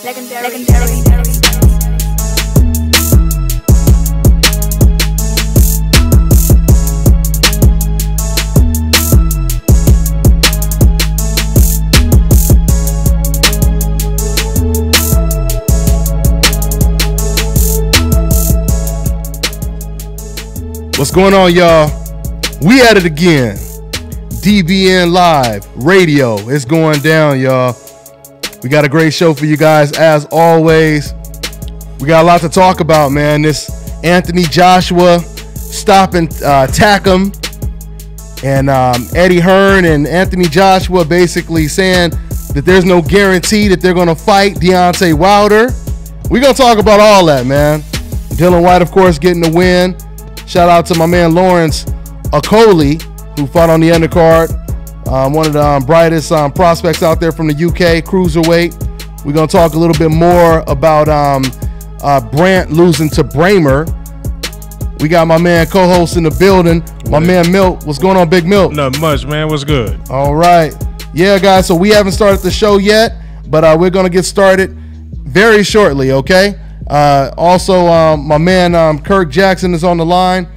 Legendary. What's going on, y'all? We at it again. DBN Live Radio. It's going down, y'all. We got a great show for you guys, as always. We got a lot to talk about, man. This Anthony Joshua stopping Takam, and Eddie Hearn and Anthony Joshua basically saying that there's no guarantee that they're going to fight Deontay Wilder. We're going to talk about all that, man. Dylan White, of course, getting the win. Shout out to my man Lawrence Okoli, who fought on the undercard. One of the brightest prospects out there from the UK, cruiserweight. We're going to talk a little bit more about Brandt losing to Bramer. We got my man co-host in the building, my man Milt. What's going on, Big Milt? Not much, man. What's good? All right. Yeah, guys, so we haven't started the show yet, but we're going to get started very shortly, okay? Also, my man Kirk Jackson is on the line.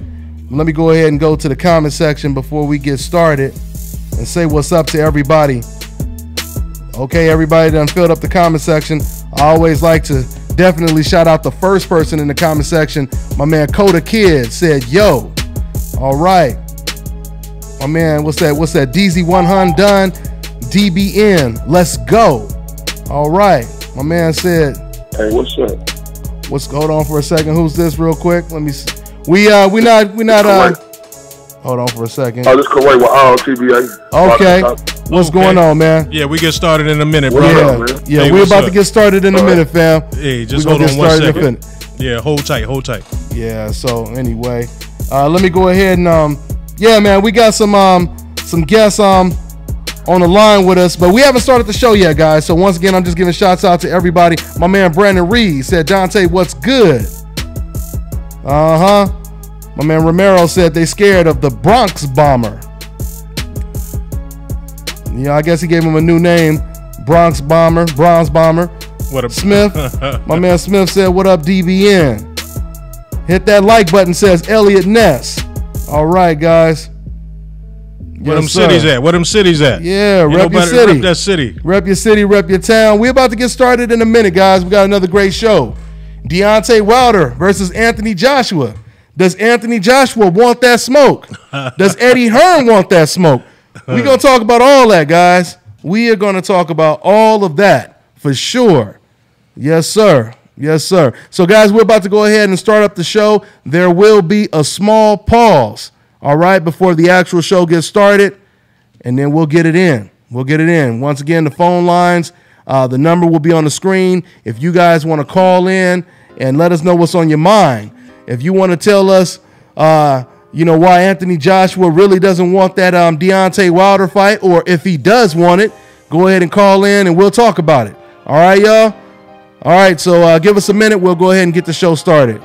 Let me go ahead and go to the comment section before we get started and say what's up to everybody. Okay, everybody done filled up the comment section. I always like to definitely shout out the first person in the comment section. My man Coda Kid said, yo. All right. My man, what's that? DZ100 done. DBN, let's go. All right. My man said, hey, what's up? Hold on for a second. Who's this real quick? Let me see. We not hold on for a second. Oh, this Kuwait with all TBA. Okay. What's going on, man? Yeah, we get started in a minute, bro. Yeah, hey, we're about to get started in a minute, fam. Hey, just hold on 1 second. Yeah, hold tight. Yeah, so anyway, let me go ahead and yeah, man, we got some guests on the line with us, but we haven't started the show yet, guys. So once again, I'm just giving shouts out to everybody. My man Brandon Reed said, Dontae, what's good? My man Romero said they scared of the Bronx Bomber. Yeah, I guess he gave him a new name, Bronze Bomber. What up, Smith? My man Smith said, what up, DBN? Hit that like button, says Elliot Ness. All right, guys. Where them cities at? Yeah, rep your city. Rep that city. Rep your city, rep your town. We're about to get started in a minute, guys. We got another great show. Deontay Wilder versus Anthony Joshua. Does Anthony Joshua want that smoke? Does Eddie Hearn want that smoke? We're going to talk about all that, guys. We are going to talk about all of that for sure. Yes, sir. Yes, sir. So, guys, we're about to go ahead and start up the show. There will be a small pause, all right, before the actual show gets started, and then we'll get it in. Once again, the phone lines, the number will be on the screen. If you guys want to call in and let us know what's on your mind. If you want to tell us, why Anthony Joshua really doesn't want that Deontay Wilder fight, or if he does want it, go ahead and call in and we'll talk about it. All right, y'all? All right, so give us a minute. We'll go ahead and get the show started.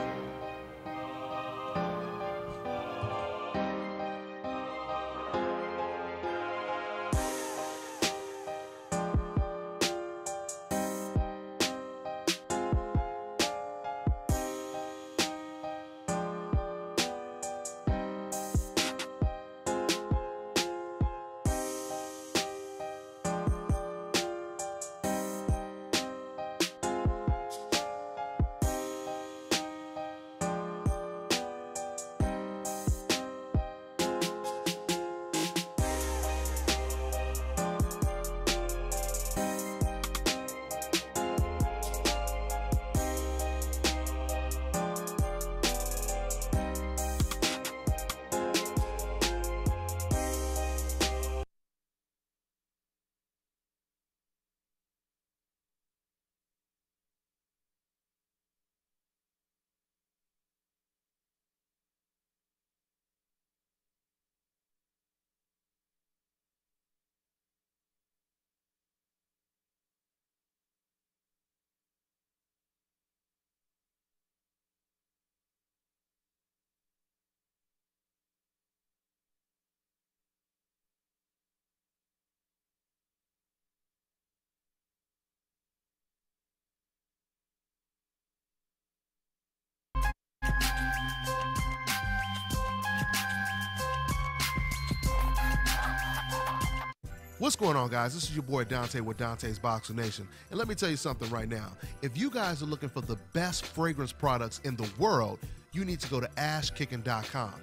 What's going on, guys? This is your boy Dontae with Dontae's Boxing Nation. And let me tell you something right now. If you guys are looking for the best fragrance products in the world, you need to go to ashkicking.com.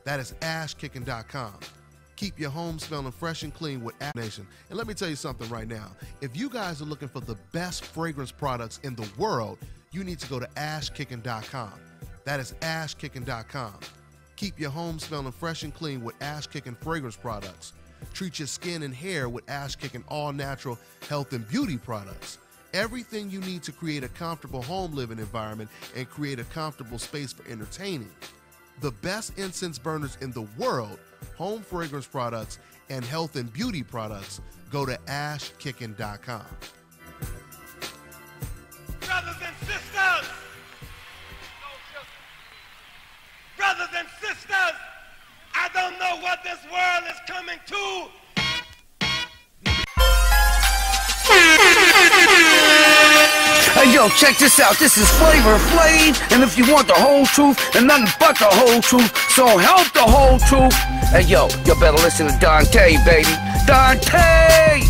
That is ashkicking.com. Keep your home smelling fresh and clean with Ash Nation. And let me tell you something right now. If you guys are looking for the best fragrance products in the world, you need to go to ashkicking.com. That is ashkicking.com. Keep your home smelling fresh and clean with Ash Kicking fragrance products. Treat your skin and hair with Ash Kicking all-natural health and beauty products. Everything you need to create a comfortable home living environment and create a comfortable space for entertaining. The best incense burners in the world, home fragrance products, and health and beauty products. Go to ashkicking.com. Brothers and sisters! Brothers and sisters! I don't know what this world is coming to. Hey yo, check this out, this is Flavor Flav, and if you want the whole truth, and nothing but the whole truth, so help the whole truth. Hey yo, you better listen to Dontae, baby. Dontae!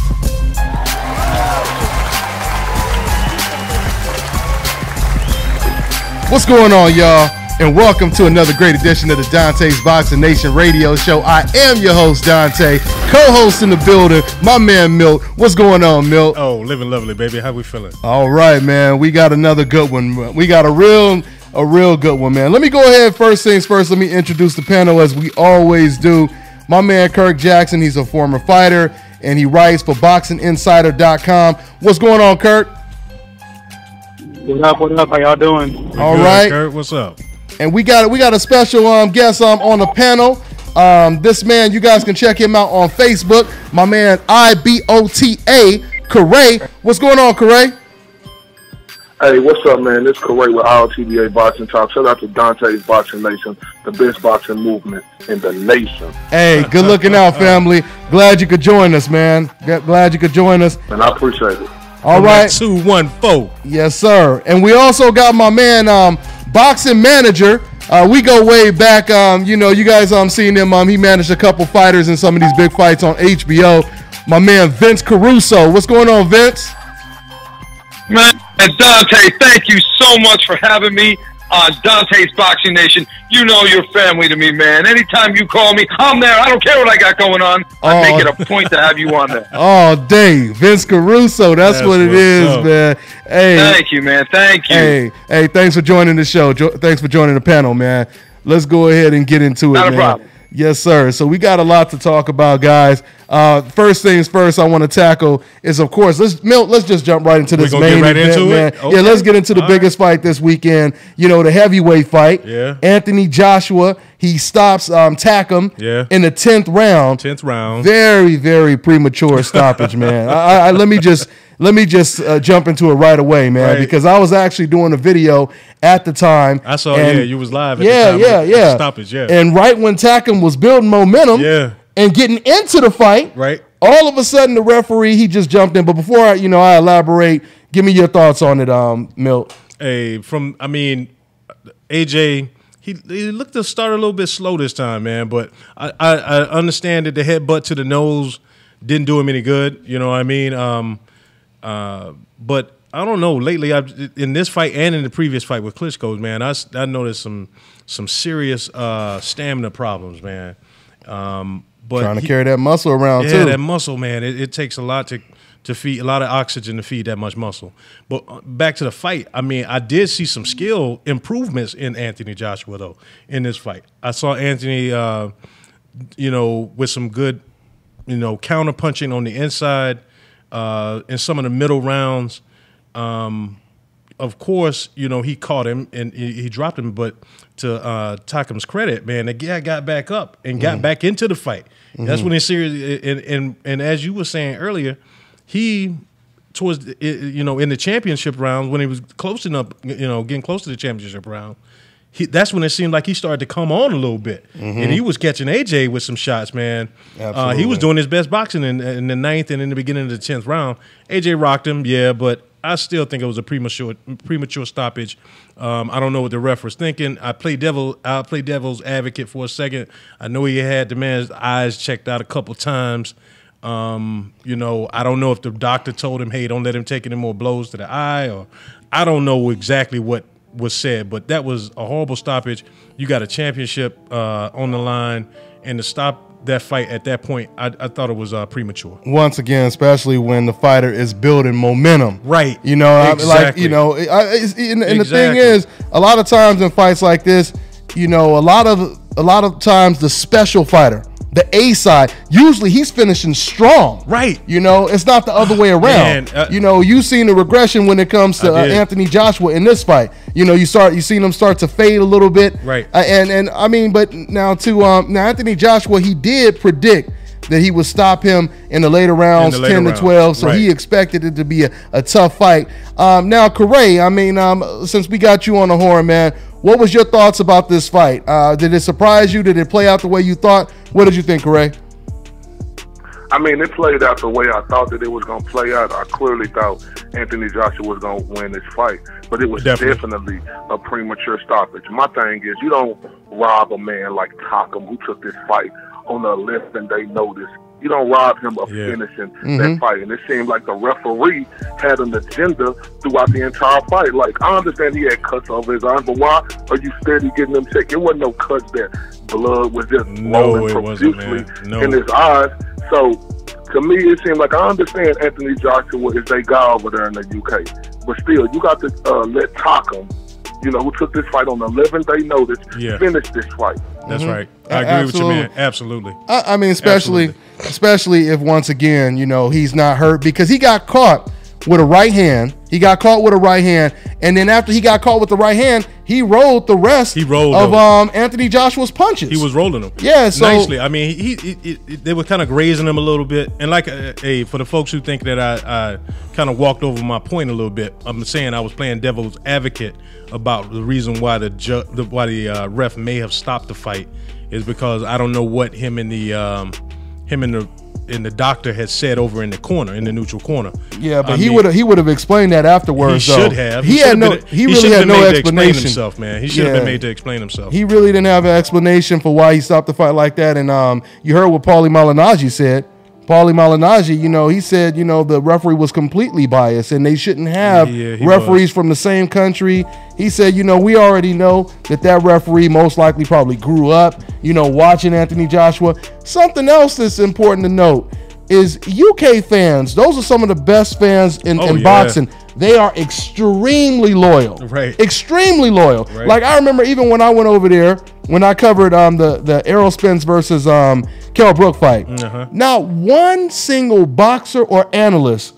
What's going on, y'all? And welcome to another great edition of the Dontae's Boxing Nation radio show. I am your host, Dontae, co-host in the building, my man, Milt. What's going on, Milt? Oh, living lovely, baby. How we feeling? All right, man. We got another good one. We got a real good one, man. Let me go ahead, first things first, let me introduce the panel as we always do. My man, Kirk Jackson, he's a former fighter, and he writes for BoxingInsider.com. What's going on, Kirk? What up? How y'all doing? All right. Kirk, what's up? And we got a special guest on the panel. This man, you guys can check him out on Facebook. My man, IBOTA, Corey. What's going on, Corey? Hey, what's up, man? This is Corey with TBA Boxing Talk. Shout out to Dontae's Boxing Nation, the best boxing movement in the nation. Hey, good looking out, family. Glad you could join us, man. Glad you could join us. And I appreciate it. All right. 214. Yes, sir. And we also got my man, Boxing Manager. We go way back. You guys seen him. He managed a couple fighters in some of these big fights on HBO. My man Vince Caruso. What's going on, Vince? Man, Dontae, thank you so much for having me on Dontae's Boxing Nation. You know you're family to me, man. Anytime you call me, I'm there. I don't care what I got going on. I make it a point to have you on there. All day. Vince Caruso. That's what it is, up, man. Hey, thank you, man. Thank you. Hey, thanks for joining the show. Thanks for joining the panel, man. Let's go ahead and get into it, Not a man. problem. Yes, sir. So we got a lot to talk about, guys. First things first, I want to tackle is, of course, let's just jump right into this main event, man. Okay. Yeah, let's get into the biggest fight this weekend. The heavyweight fight. Yeah. Anthony Joshua, he stops Takam in the 10th round. 10th round. Very, very premature stoppage, man. Let me just jump into it right away, man, because I was actually doing a video at the time. I saw, you was live at the time. Yeah. Stoppage, And right when Takam was building momentum and getting into the fight, all of a sudden the referee, he just jumped in. But before I elaborate, give me your thoughts on it, Milt. Hey, AJ, he looked to start a little bit slow this time, man. But I understand that the headbutt to the nose didn't do him any good. You know what I mean? But I don't know. Lately, in this fight and in the previous fight with Klitschko, man, I noticed some serious stamina problems, man. But trying to carry that muscle around too. Yeah, that muscle, man. It takes a lot to feed, a lot of oxygen to feed that much muscle. But back to the fight. I mean, I did see some skill improvements in Anthony Joshua though in this fight. I saw Anthony, with some good, counter punching on the inside. In some of the middle rounds, of course, he caught him and he dropped him. But to Takam's credit, man, the guy got back up and got back into the fight. That's when it's serious. And as you were saying earlier, he in the championship round when he was close enough, getting close to the championship round. That's when it seemed like he started to come on a little bit. And he was catching AJ with some shots, man. He was doing his best boxing in the 9th and in the beginning of the 10th round. AJ rocked him, but I still think it was a premature stoppage. I don't know what the ref was thinking. I'll play devil's advocate for a second. I know he had the man's eyes checked out a couple times. You know, I don't know if the doctor told him, hey, don't let him take any more blows to the eye, or I don't know exactly what was said, but that was a horrible stoppage. You got a championship on the line, and to stop that fight at that point, I thought it was premature. Once again, especially when the fighter is building momentum, right? You know, exactly. like, you know, and the thing is, a lot of times in fights like this, you know, a lot of times the special fighter, the A side, usually he's finishing strong. Right. You know, it's not the other way around. Man, you know, you've seen the regression when it comes to Anthony Joshua in this fight. You know, you seen him start to fade a little bit. Right. And I mean, but now now Anthony Joshua, he did predict that he would stop him in the later rounds, 10 to 12. So he expected it to be a tough fight. Now, Corey, I mean, since we got you on the horn, man, what was your thoughts about this fight? Did it surprise you? Did it play out the way you thought? What did you think, Corey? I mean, it played out the way I thought that it was going to play out. I clearly thought Anthony Joshua was going to win this fight, but it was definitely a premature stoppage. My thing is, you don't rob a man like Takam, who took this fight on the 11th day notice. You don't rob him of finishing that fight. And it seemed like the referee had an agenda throughout the entire fight. Like, I understand he had cuts over his arm, but why are you steady getting them checked? It wasn't no cuts there. Blood was just rolling profusely in his eyes. So, to me, it seemed like I understand Anthony Joshua is a guy over there in the UK. But still, you got to let Takam, you know, who took this fight on 11-day notice, finish this fight. That's right. I agree with you, man. Absolutely. I mean, especially if, once again, you know, he's not hurt, because he got caught with a right hand. He got caught with a right hand, and then after he got caught with the right hand, he rolled the rest of Anthony Joshua's punches. He was rolling them. Yeah, so nicely. I mean, they were kind of grazing him a little bit. And like, for the folks who think that I kind of walked over my point a little bit, I'm saying I was playing devil's advocate about the reason why the ref may have stopped the fight is because I don't know what him and the doctor had said over in the corner, in the neutral corner. Yeah, but he would have explained that afterwards. He should have. He really had no explanation. Himself, man. He should have been made to explain himself. He really didn't have an explanation for why he stopped the fight like that. And you heard what Paulie Malignaggi said. Paulie Malignaggi, you know, he said, you know, the referee was completely biased and they shouldn't have referees from the same country. He said, you know, we already know that referee most likely probably grew up, you know, watching Anthony Joshua. Something else that's important to note is UK fans. Those are some of the best fans in boxing. They are extremely loyal. Right. Extremely loyal. Right. Like, I remember even when I went over there, when I covered the Errol Spence versus Kell Brook fight, not one single boxer or analyst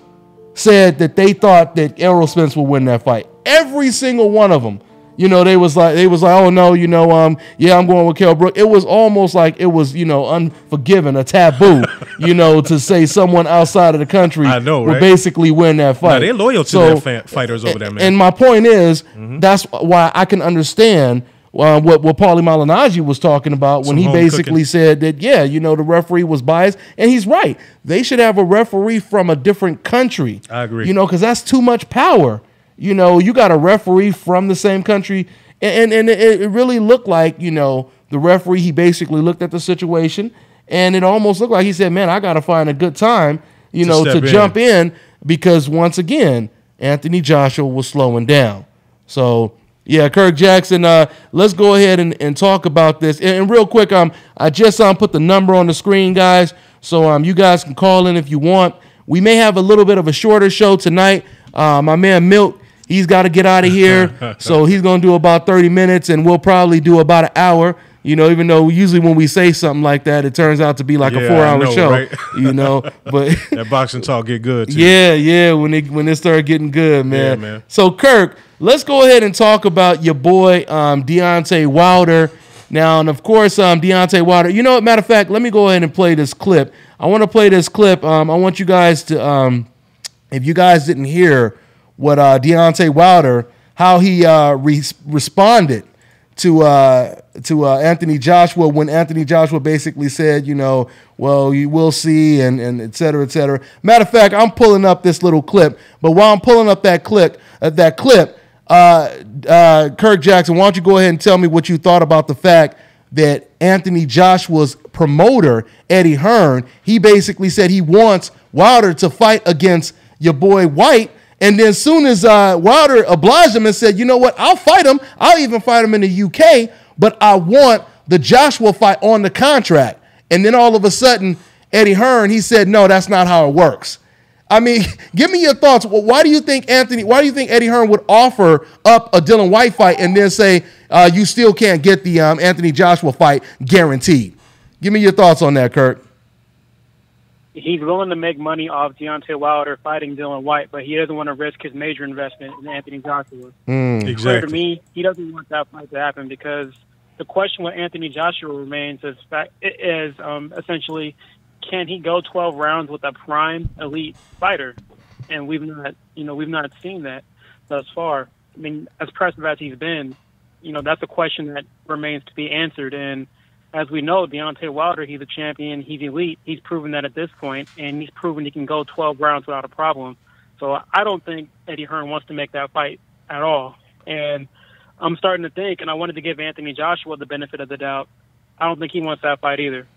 said that they thought that Errol Spence would win that fight. Every single one of them. You know, they was like, oh no, you know, yeah, I'm going with Kell Brook. It was almost like it was, you know, unforgiven, a taboo, you know, to say someone outside of the country would basically win that fight. Now, they're loyal to their fighters over there, man. And my point is, that's why I can understand what Paulie Malignaggi was talking about when he basically said that, yeah, you know, the referee was biased, and he's right. They should have a referee from a different country. I agree. You know, because that's too much power. You know, you got a referee from the same country, and it really looked like, you know, the referee, he basically looked at the situation, and it almost looked like he said, man, I got to find a good time, you know, to jump in, because once again, Anthony Joshua was slowing down. So, yeah, Kirk Jackson, let's go ahead and talk about this. And real quick, I just put the number on the screen, guys, so you guys can call in if you want. We may have a little bit of a shorter show tonight. My man Milt, he's got to get out of here, so he's going to do about 30 minutes, and we'll probably do about an hour, you know, even though usually when we say something like that, it turns out to be like a 4-hour show, right? You know. But that boxing talk get good, too. Yeah, when they start getting good, man. Yeah, man. So, Kirk, let's go ahead and talk about your boy Deontay Wilder. Now, and of course, Deontay Wilder, you know what, matter of fact, let me go ahead and play this clip. I want to play this clip. I want you guys to, if you guys didn't hear what Deontay Wilder, how he responded to Anthony Joshua when Anthony Joshua basically said, you know, well, you will see, and et cetera, et cetera. Matter of fact, I'm pulling up this little clip, but while I'm pulling up that clip, Kirk Jackson, why don't you go ahead and tell me what you thought about the fact that Anthony Joshua's promoter, Eddie Hearn, he basically said he wants Wilder to fight against your boy White. And then as soon as Wilder obliged him and said, you know what, I'll fight him. I'll even fight him in the UK, but I want the Joshua fight on the contract. And then all of a sudden, Eddie Hearn, he said, no, that's not how it works. I mean, give me your thoughts. Well, why do you think Eddie Hearn would offer up a Dillian Whyte fight and then say you still can't get the Anthony Joshua fight guaranteed? Give me your thoughts on that, Kirk. He's willing to make money off Deontay Wilder fighting Dillian Whyte, but he doesn't want to risk his major investment in Anthony Joshua. Exactly. Clear to me, he doesn't want that fight to happen because the question with Anthony Joshua remains is essentially, can he go 12 rounds with a prime elite fighter? And we've not seen that thus far. I mean, as impressive as he's been, that's a question that remains to be answered. And as we know, Deontay Wilder, he's a champion, he's elite. He's proven that at this point, and he's proven he can go 12 rounds without a problem. So I don't think Eddie Hearn wants to make that fight at all. And I'm starting to think, and I wanted to give Anthony Joshua the benefit of the doubt, I don't think he wants that fight either.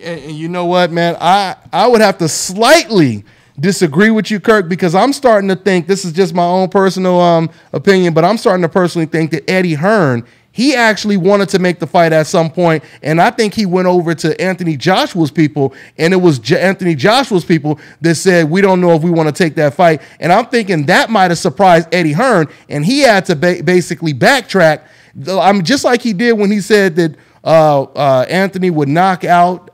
And you know what, man? I would have to slightly disagree with you, Kirk, because I'm starting to think, this is just my own personal opinion, but I'm starting to personally think that Eddie Hearn, he actually wanted to make the fight at some point, and I think he went over to Anthony Joshua's people, and it was Anthony Joshua's people that said, we don't know if we want to take that fight. And I'm thinking that might have surprised Eddie Hearn, and he had to basically backtrack. Just like he did when he said that Anthony would knock out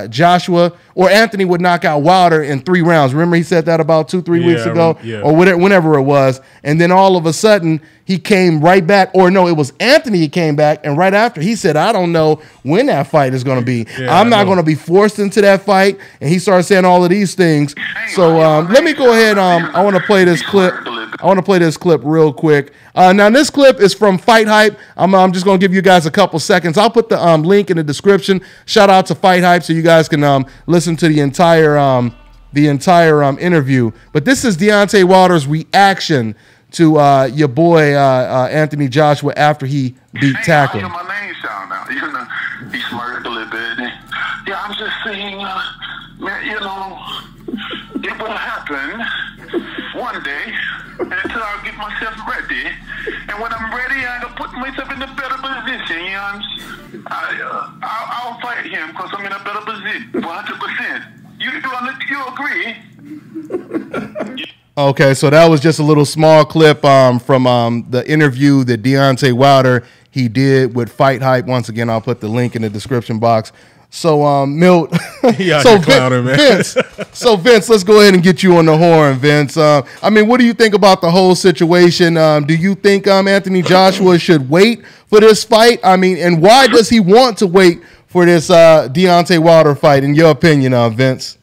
Joshua, or Anthony would knock out Wilder in 3 rounds. Remember he said that about 2-3 weeks ago, or whenever it was. And then all of a sudden he came right back, or no, it was Anthony. He came back, and right after he said, I don't know when that fight is going to be. I'm not going to be forced into that fight. And he started saying all of these things. So let me go ahead. I want to play this clip. I want to play this clip real quick. Now this clip is from Fight Hype. I'm just going to give you guys a couple seconds. I'll put the link in the description. Shout out to Fight Hype so you guys can listen to the entire interview. But this is Deontay Wilder's reaction to your boy Anthony Joshua after he beat Takam. My name sound now. He smirked a little bit. Yeah, I'm just saying, man, it will happen one day until I get myself ready. And when I'm ready, I'm going to put myself in a better position. I'll fight him because I'm in a better position, 100%. You agree? Okay, so that was just a little small clip from the interview that Deontay Wilder he did with Fight Hype. Once again, I'll put the link in the description box. So Milt, Vince, let's go ahead and get you on the horn, Vince. I mean, what do you think about the whole situation? Do you think Anthony Joshua should wait for this fight? I mean, and why does he want to wait for this Deontay Wilder fight, in your opinion, Vince?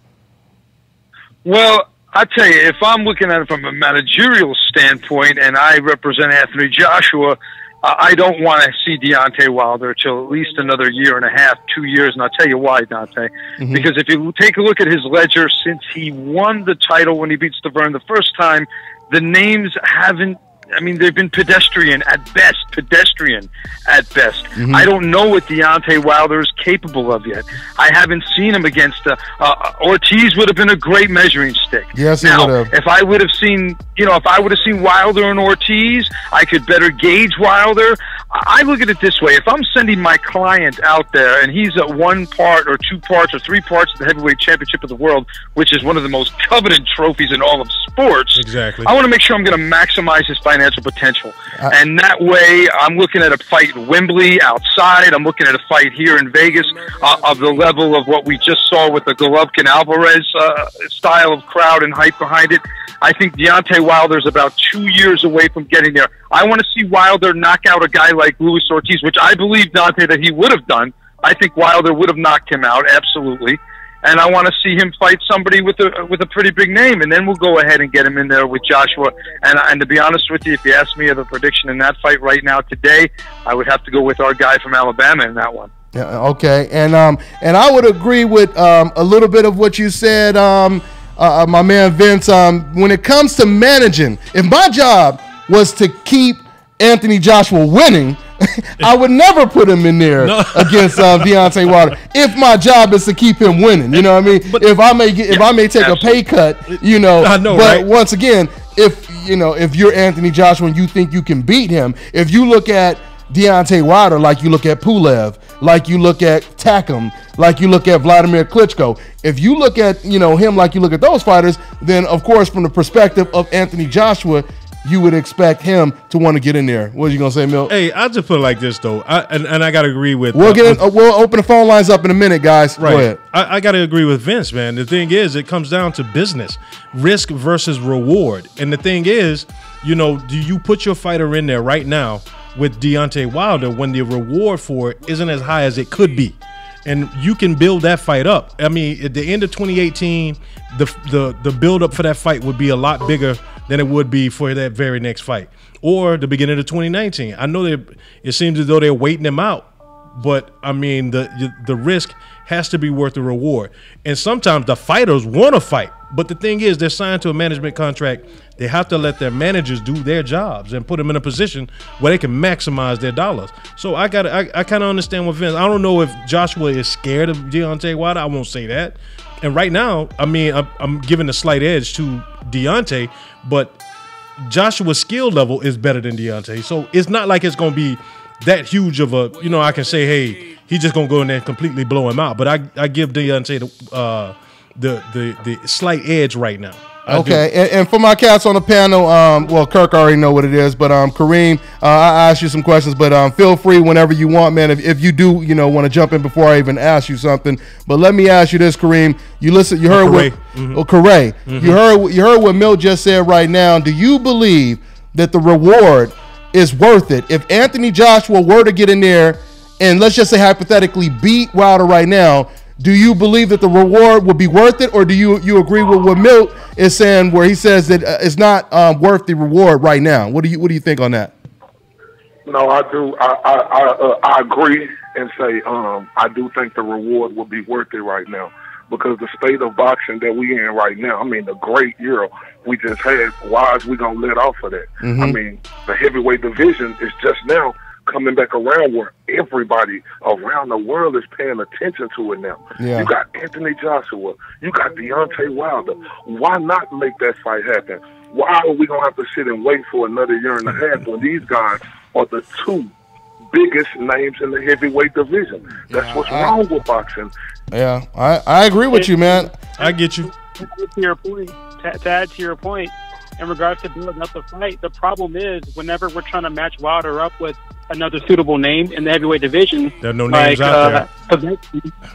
Well, I tell you, if I'm looking at it from a managerial standpoint and I represent Anthony Joshua, I don't want to see Deontay Wilder till at least another 1.5, 2 years, and I'll tell you why, Dontae. Because if you take a look at his ledger since he won the title when he beat Stavern the first time, the names haven't, I mean, they've been pedestrian at best. I don't know what Deontay Wilder is capable of yet. I haven't seen him against Ortiz. Would have been a great measuring stick. Yes, now, if I would have seen, Wilder and Ortiz, I could better gauge Wilder. I look at it this way: if I'm sending my client out there and he's at 1 part or 2 parts or 3 parts of the heavyweight championship of the world, which is one of the most coveted trophies in all of sports, exactly, I want to make sure I'm going to maximize his financial potential. And that way, I'm looking at a fight in Wembley outside. I'm looking at a fight here in Vegas of the level of what we just saw with the Golovkin-Alvarez style of crowd and hype behind it. I think Deontay Wilder's about 2 years away from getting there. I want to see Wilder knock out a guy like Luis Ortiz, which I believe, Dontae, that he would have done. I think Wilder would have knocked him out, absolutely. And I want to see him fight somebody with a pretty big name, and then we'll go ahead and get him in there with Joshua. And to be honest with you, if you ask me of a prediction in that fight right now today, I would have to go with our guy from Alabama in that one. Yeah, okay, and I would agree with a little bit of what you said, my man Vince. When it comes to managing, if my job was to keep Anthony Joshua winning, I would never put him in there against Deontay Wilder if my job is to keep him winning. You know what I mean? But if I may take a pay cut, you know. I know, but right? once again, if you're Anthony Joshua and you think you can beat him, if you look at Deontay Wilder like you look at Pulev, like you look at Takam, like you look at Vladimir Klitschko, if you look at him like you look at those fighters, then of course from the perspective of Anthony Joshua, you would expect him to want to get in there. What are you gonna say, Milt? Hey, I'll just put it like this though, and I gotta agree with. We'll open the phone lines up in a minute, guys. Right. Go ahead. I gotta agree with Vince, man. The thing is, it comes down to business, risk versus reward, and the thing is, do you put your fighter in there right now with Deontay Wilder when the reward for it isn't as high as it could be? And you can build that fight up. I mean, at the end of 2018, the build up for that fight would be a lot bigger than it would be for that very next fight, or the beginning of 2019. I know it seems as though they're waiting him out, but I mean, the risk has to be worth the reward. And sometimes the fighters want to fight, but the thing is, they're signed to a management contract. They have to let their managers do their jobs and put them in a position where they can maximize their dollars. So I kind of understand what Vince. I don't know if Joshua is scared of Deontay Wilder. I won't say that. And right now, I mean, I'm giving a slight edge to Deontay, but Joshua's skill level is better than Deontay. So it's not like it's going to be that huge of a, I can say, hey, he's just going to go in there and completely blow him out. But I give Deontay the slight edge right now. Okay, and for my cats on the panel, well, Kirk already know what it is, but Kareem, I asked you some questions, but feel free whenever you want, man. If you do, want to jump in before I even ask you something. But let me ask you this, Kareem. You heard what Corey. You heard what Milt just said right now. Do you believe that the reward is worth it if Anthony Joshua were to get in there and let's just say hypothetically beat Wilder right now? Do you believe that the reward would be worth it, or do you agree with what Milt is saying, where he says that it's not worth the reward right now? What do you think on that? No, I do. I agree and say I do think the reward would be worth it right now, because the state of boxing that we in right now, I mean, the great year we just had, why is we gonna let off of that? Mm-hmm. I mean, the heavyweight division is just now coming back around, where everybody around the world is paying attention to it now. Yeah. You got Anthony Joshua, you got Deontay Wilder. Why not make that fight happen? Why are we going to have to sit and wait for another year and a half when these guys are the two biggest names in the heavyweight division? That's what's wrong with boxing. Yeah, I agree with you, man. I get you. To add to your point, in regards to building up the fight, the problem is whenever we're trying to match Wilder up with another suitable name in the heavyweight division, there are no names out there,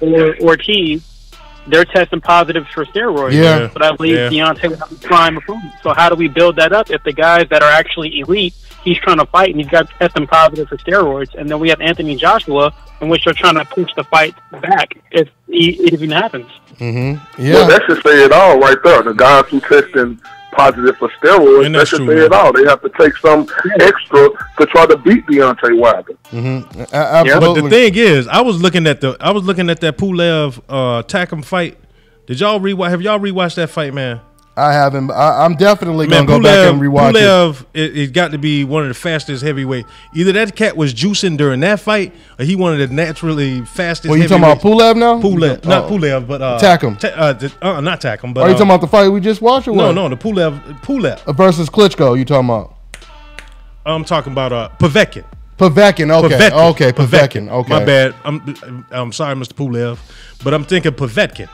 or Ortiz, they're testing positive for steroids. Yeah. But I believe Deontay was a prime opponent. So how do we build that up if the guys that are actually elite, he's trying to fight and he's got testing positive for steroids, and then we have Anthony Joshua, in which they're trying to push the fight back if it even happens. Mm-hmm. Yeah. Well, that should say it all right there. The guys who testing positive for steroids, that should say it all. They have to take some extra to try to beat Deontay Wilder. Mm-hmm. Absolutely. But the thing is, I was looking at that Pulev Takam fight. Did y'all rewatch? Have y'all rewatched that fight, man? I haven't. I'm definitely going to go back and rewatch Pulev, it got to be one of the fastest heavyweight. Either that cat was juicing during that fight, or he one of the naturally fastest. Well, you talking about Pulev now? Pulev, not Pulev, but Takam. Not Takam. But are you talking about the fight we just watched? Or what? No, the Pulev versus Klitschko. You talking about? I'm talking about Povetkin. Povetkin. Okay, Povetkin. Okay, my bad. I'm sorry, Mr. Pulev, but I'm thinking Povetkin.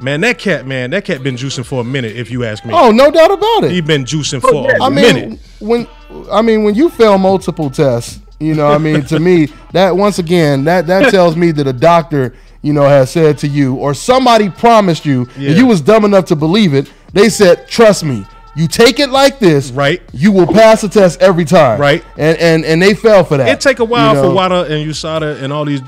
Man, that cat been juicing for a minute, if you ask me. Oh, no doubt about it. He been juicing for a minute. When you fail multiple tests, to me, that once again, that tells me that a doctor, has said to you, or somebody promised you, and you was dumb enough to believe it. They said, trust me, you take it like this, right? You will pass the test every time, right? And they fell for that. It take a while for WADA and USADA and all these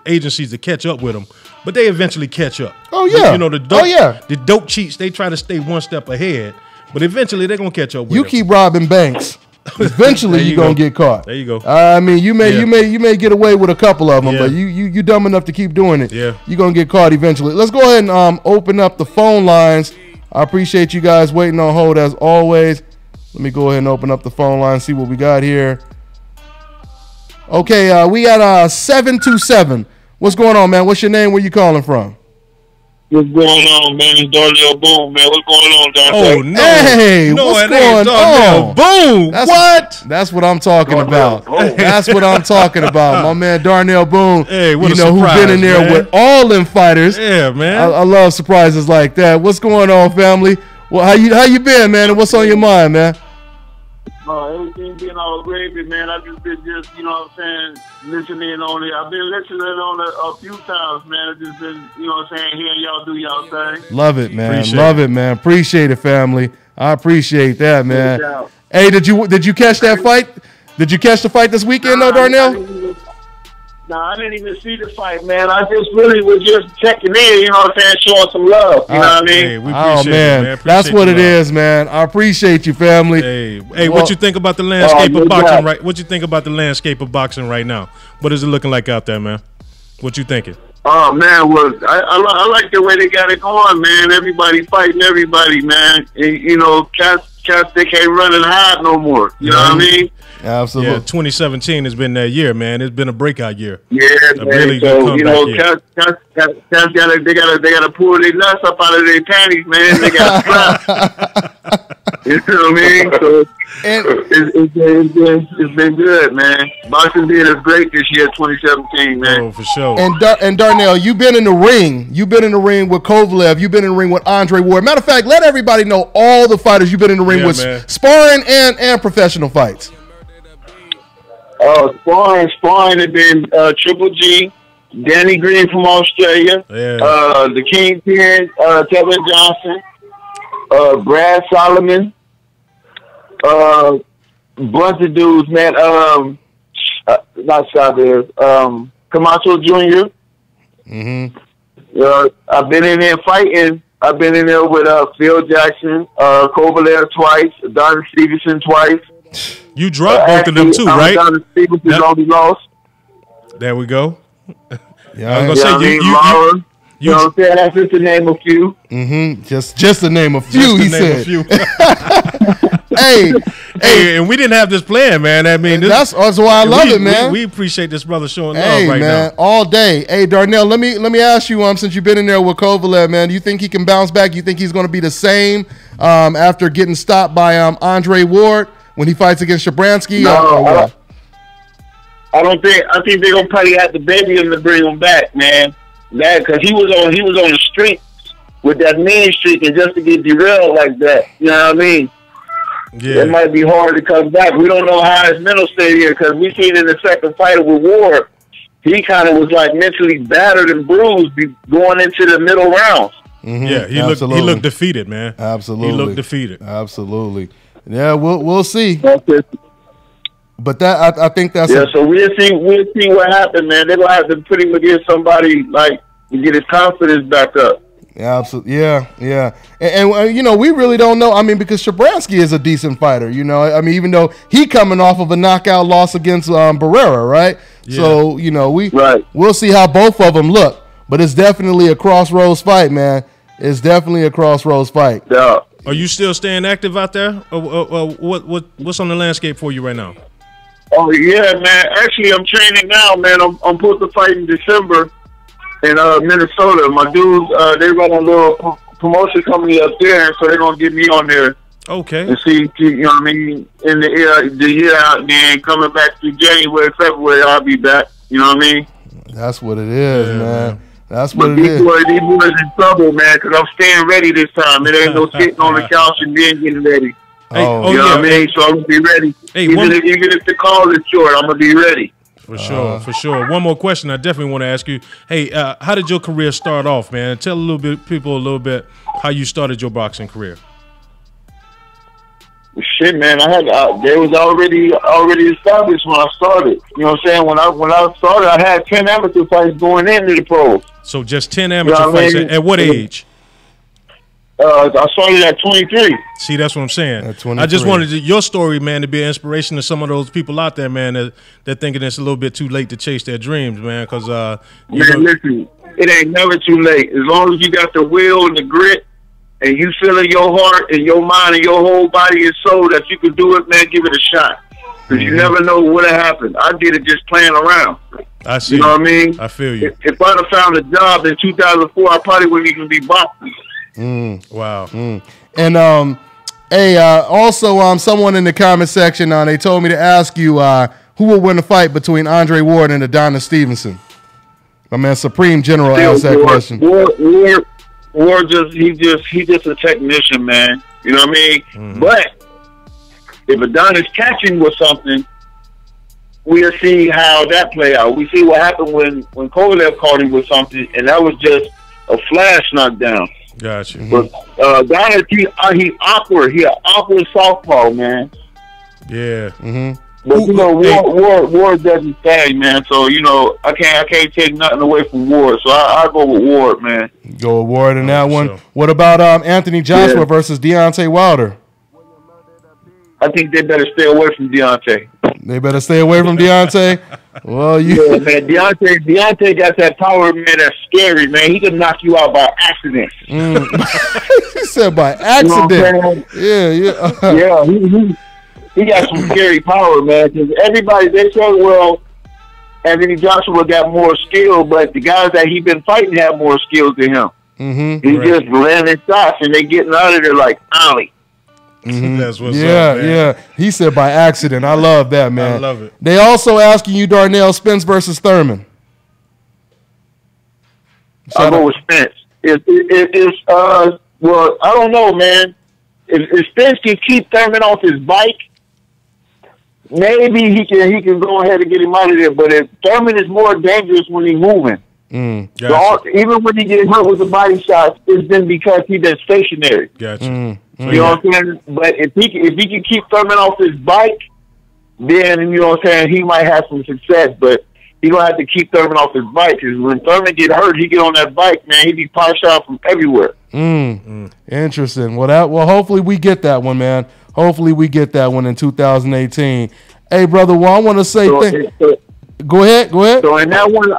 agencies to catch up with them. But they eventually catch up. Oh yeah, the dope cheats. They try to stay one step ahead, but eventually they're gonna catch up with you. Keep robbing banks. Eventually you're gonna get caught. There you go. I mean, you may get away with a couple of them, but you dumb enough to keep doing it. Yeah, you're gonna get caught eventually. Let's go ahead and open up the phone lines. I appreciate you guys waiting on hold as always. Let me go ahead and open up the phone line, see what we got here. Okay, we got 727. What's going on, man? What's your name? Where you calling from? What's going on, man? It's Darnell Boone, man. What's going on, Dontae? Oh, no. Hey, no, what's it ain't going on? Boom. What? That's what I'm talking about. That's what I'm talking about. My man Darnell Boone, hey, what you a know, surprise, who's been in there man. with all them fighters. Yeah, man. I love surprises like that. What's going on, family? Well, how you been, man? And what's on your mind, man? Everything been all gravy, man. I've just been you know what I'm saying, listening on it. I've been listening on it a few times, man. I've just been, you know what I'm saying, hearing y'all do y'all thing. Love it, man. Appreciate Love it, man. Appreciate it, family. I appreciate that, man. Yeah. Hey, did you catch that fight? Did you catch the fight this weekend, though, Darnell? I didn't even see the fight, man. I just really was just checking in, you know what I'm saying, showing some love, you know what I mean? Hey, we appreciate man. it, man. That's what it love. is, man. I appreciate you, family. Hey, what you think about the landscape of boxing right? What you think about the landscape of boxing right now? What is it looking like out there, man? What you thinking? Oh, man, well, I like the way they got it going, man. Everybody fighting everybody, man. And, you know, cats they can't run and hide no more. You know what I mean? Absolutely. Yeah, 2017 has been that year, man. It's been a breakout year. Yeah, a man. really So, good you know, comeback year. cats gotta pull their nuts up out of their panties, man. They gotta strap. You know what I mean? So it's been good, man. Boxing being is great this year, 2017, man. Oh, for sure. And Darnell, you've been in the ring. You've been in the ring with Kovalev. You've been in the ring with Andre Ward. Matter of fact, let everybody know all the fighters you've been in the ring with, man. sparring and professional fights. Sparring had been Triple G, Danny Green from Australia, the Kingpin, Kevin Johnson, Brad Solomon, bunch of dudes, man. Not Chavez, Camacho Jr. I've been in there fighting. I've been in there with Phil Jackson, Kovalev twice, Don Stevenson twice. You dropped both of them too, right? Don Stevenson only lost. There we go. Yeah, I was gonna say Laura. You know what I'm saying? That's just to name a few. Just to name a few, he said. Hey, and we didn't have this plan, man. I mean, that's why I love it, man. We appreciate this brother showing love right man, now. all day. Hey, Darnell, let me ask you, since you've been in there with Kovalev, man, do you think he can bounce back? You think he's going to be the same after getting stopped by Andre Ward when he fights against Shabransky? No, I don't think. I think they're gonna probably have to baby him to bring him back, man. That because he was on the street with that mean streak, and just to get derailed like that, you know what I mean? Yeah, it might be hard to come back. We don't know how his mental state is because we seen in the second fight with Ward, he kind of was like mentally battered and bruised going into the middle rounds. Yeah, he looked defeated, man. Absolutely, he looked defeated. Absolutely. Yeah, we'll see. But I think that's so we'll see what happens, man. They're gonna have to put him against somebody like to get his confidence back up. Yeah, absolutely. Yeah. And you know, we really don't know. I mean, because Shabransky is a decent fighter. You know, I mean, even though he coming off of a knockout loss against Barrera, right? Yeah. So you know, we'll see how both of them look. But it's definitely a crossroads fight, man. It's definitely a crossroads fight. Yeah. Are you still staying active out there? What's on the landscape for you right now? Oh yeah, man. Actually, I'm training now, man. I'm supposed to fight in December in Minnesota. My dudes, they run a little promotion company up there, so they're gonna get me on there. Okay. And see, you know what I mean, in the year out there, coming back to January, February, I'll be back. You know what I mean? That's what it is, man. That's what these boys in trouble, man, because I'm staying ready this time. It ain't no sitting on the couch and then getting ready. You know what I mean? So I'm going to be ready. Hey, even if the call is short, I'm going to be ready. For sure. One more question I definitely want to ask you. Hey, how did your career start off, man? Tell people a little bit how you started your boxing career. Shit, man, they was already established when I started. You know what I'm saying? When I started, I had 10 amateur fights going into the pros. So just 10 amateur fights. At what age? I started at 23. See, that's what I'm saying. I just wanted your story, man, to be an inspiration to some of those people out there, man, that thinking it's a little bit too late to chase their dreams, man. Because listen, it ain't never too late. As long as you got the will and the grit, and you feel in your heart and your mind and your whole body and soul that you can do it, man, give it a shot. Because you never know what happened. I did it just playing around. I see. You know what I mean? I feel you. If I'd have found a job in 2004, I probably wouldn't even be boxing. Wow. And hey, also someone in the comment section, they told me to ask you who will win the fight between Andre Ward and Adonis Stevenson. My man Supreme General asked that question. Ward he's just a technician, man. You know what I mean? But if Adonis catching with something, we'll see how that play out. We see what happened when Kovalev caught him with something, and that was just a flash knockdown. Gotcha. But Adonis, he awkward. He an awkward southpaw, man. Yeah. But you know, Ward doesn't stay, man. So you know, I can't take nothing away from Ward. So I go with Ward, man. Go with Ward in that one. Sure. What about Anthony Joshua versus Deontay Wilder? I think they better stay away from Dontae. They better stay away from Dontae. Well, yeah, man. Dontae got that power, man. That's scary, man. He can knock you out by accident. He said by accident. You know yeah. He got some scary power, man. Because everybody, they say, well, Anthony Joshua got more skill, but the guys that he been fighting have more skills than him. He's just landing shots, and they getting out of there like Ollie. That's what's up, man. Yeah. He said by accident. I love that, man. I love it. They also asking you, Darnell, Spence versus Thurman. I'll go with Spence. Well, I don't know, man. If Spence can keep Thurman off his bike, maybe he can go ahead and get him out of there. But if Thurman is more dangerous when he's moving. So even when he gets hurt with the body shots, it's been because he's been stationary. Gotcha. You know what I'm saying? But if he can keep Thurman off his bike, then you know what I'm saying, he might have some success. But he gonna have to keep Thurman off his bike, because when Thurman get hurt, he get on that bike, man, he be punch out from everywhere. Interesting. Well, hopefully we get that one, man. Hopefully we get that one in 2018. Hey, brother, well, I want to say Go ahead. So in that one,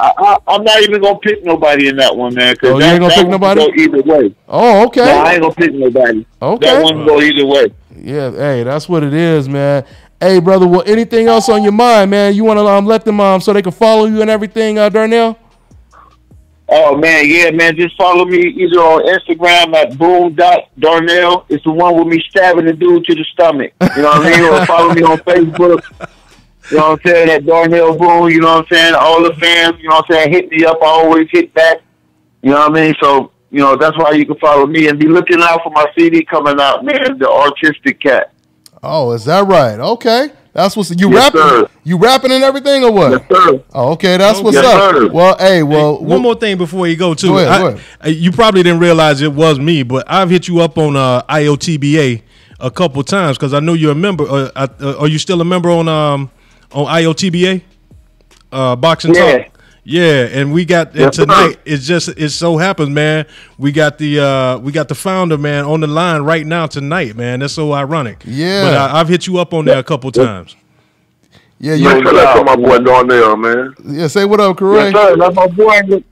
I'm not even gonna pick nobody in that one, man. You ain't gonna pick nobody? Go either way. Oh, okay. No, I ain't gonna pick nobody. Okay. That one go either way. Yeah, hey, that's what it is, man. Hey, brother, well, anything else on your mind, man? You want to let them so they can follow you and everything, Darnell? Oh man, yeah, man. Just follow me either on Instagram at boom.darnell. It's the one with me stabbing the dude to the stomach. You know what I mean? Or follow me on Facebook. You know what I'm saying? At Darnell Boone, you know what I'm saying? All the fans, you know what I'm saying, hit me up. I always hit back. You know what I mean? So, you know, that's why you can follow me and be looking out for my CD coming out, man. The Artistic Cat. Oh, is that right? Okay. That's what's you yes, rapping. Sir. You rapping and everything or what? Yes, sir. Oh, okay, that's what's yes, up. Sir. Well, hey, one more thing before you go too. Go ahead. You probably didn't realize it was me, but I've hit you up on IOTBA a couple times because I know you're a member. Are you still a member on IOTBA, Boxing Talk? Yeah, and we got tonight. It so happens, man. We got the founder, man, on the line right now tonight, man. That's so ironic. Yeah, but I've hit you up on there a couple times. Yeah, you say that to my boy Darnell, man. Yeah, say what up, Corey. Yes, sir. That's my boy.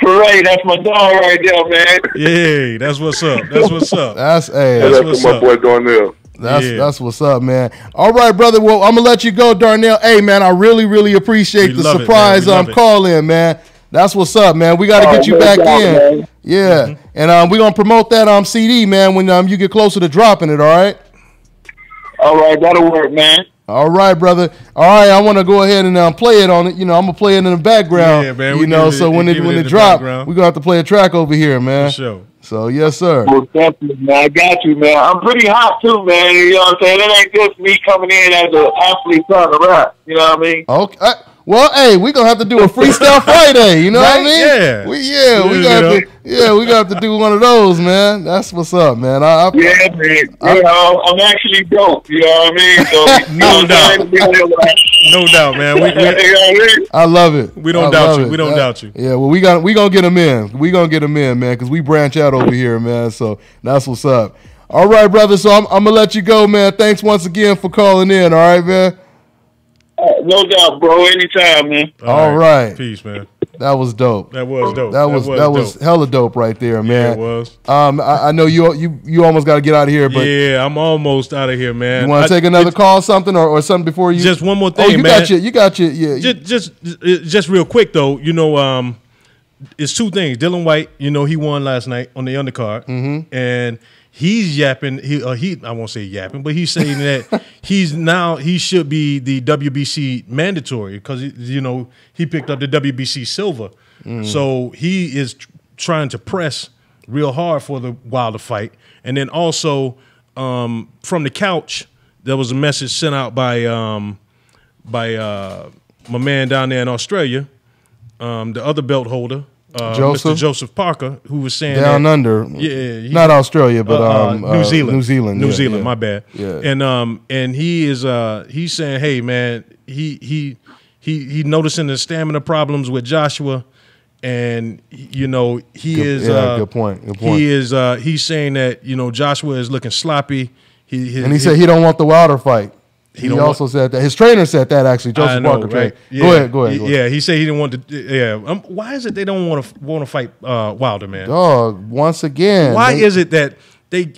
Corey, that's my dog right there, man. Yeah, that's what's up. That's what's up. That's what's up. My boy Darnell. That's what's up, man. All right, brother. Well, I'm gonna let you go, Darnell. Hey, man, I really appreciate the surprise call in, man. That's what's up, man. We got to get you back in. Man. Yeah, and we're gonna promote that CD, man, when you get closer to dropping it. All right. All right, that'll work, man. All right, brother. All right, I want to go ahead and play it on it. You know, I'm gonna play it in the background. Yeah, man. You know, so when it drop, we're gonna have to play a track over here, man. For sure. So yes, sir. Well, definitely, man. I got you, man. I'm pretty hot too, man. You know what I'm saying? It ain't just me coming in as an athlete trying to rap. You know what I mean? Okay. Well, hey, we're gonna have to do a freestyle Friday. You know what I mean? Yeah. We got to do one of those, man. That's what's up, man. Man. I'm actually dope. You know what I mean? So, no doubt, man. I love it. We don't doubt you. We don't doubt you. Yeah. Well, we gonna get them in. We gonna get them in, man, because we branch out over here, man. So that's what's up. All right, brother. So I'm gonna let you go, man. Thanks once again for calling in. All right, man. No doubt, bro. Anytime, man. All right. Peace, man. That was dope. That was dope. That was hella dope right there, man. Yeah, it was. I know you almost got to get out of here, but yeah, I'm almost out of here, man. You want to take another call, something, or something before you? Just one more thing, man. You got your. Yeah. Just real quick though, you know, it's two things. Dylan White, you know, he won last night on the undercard, and he's yapping. I won't say yapping, but he's saying that he should be the WBC mandatory because you know he picked up the WBC silver, so he is trying to press real hard for the Wilder fight. And then also from the couch, there was a message sent out by my man down there in Australia, the other belt holder. Mr. Joseph Parker, who was saying down that, under, not Australia, but New Zealand. New Zealand. My bad. Yeah. And he is he's saying, hey man, he noticing the stamina problems with Joshua, and you know good point. He's saying that you know Joshua is looking sloppy. He said he don't want the Wilder fight. He also said that. His trainer said that, actually. Joseph Parker. Right? Yeah. Go ahead. Yeah, he said he didn't want to. Yeah. Why is it they don't want to fight Wilder, man? Dog, once again. Why is it that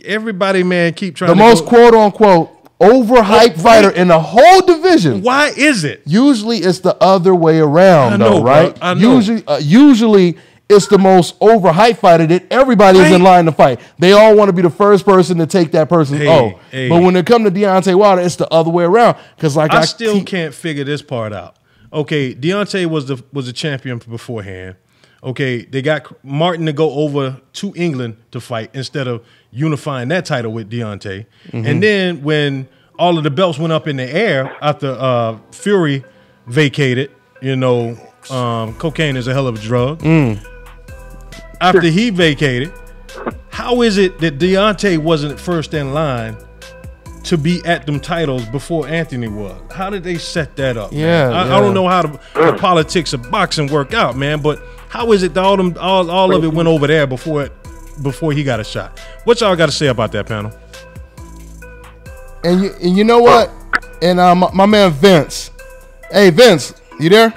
everybody, man, keep trying the most quote-unquote overhyped fighter in the whole division? Why is it? Usually it's the other way around, right? Bro, I know. Usually it's the most overhyped fighter that everybody is in line to fight. They all want to be the first person to take that person's But when it comes to Deontay Wilder, it's the other way around. Because I still can't figure this part out. Okay, Deontay was the champion beforehand. Okay, they got Martin to go over to England to fight instead of unifying that title with Deontay. And then when all of the belts went up in the air after Fury vacated, you know, cocaine is a hell of a drug. After he vacated, how is it that Deontay wasn't first in line to be at them titles before Anthony was? How did they set that up? Yeah, I don't know how the politics of boxing work out, man. But how is it that all of it went over there before he got a shot? What y'all got to say about that, panel? And you know what? And my man Vince. Hey Vince, you there?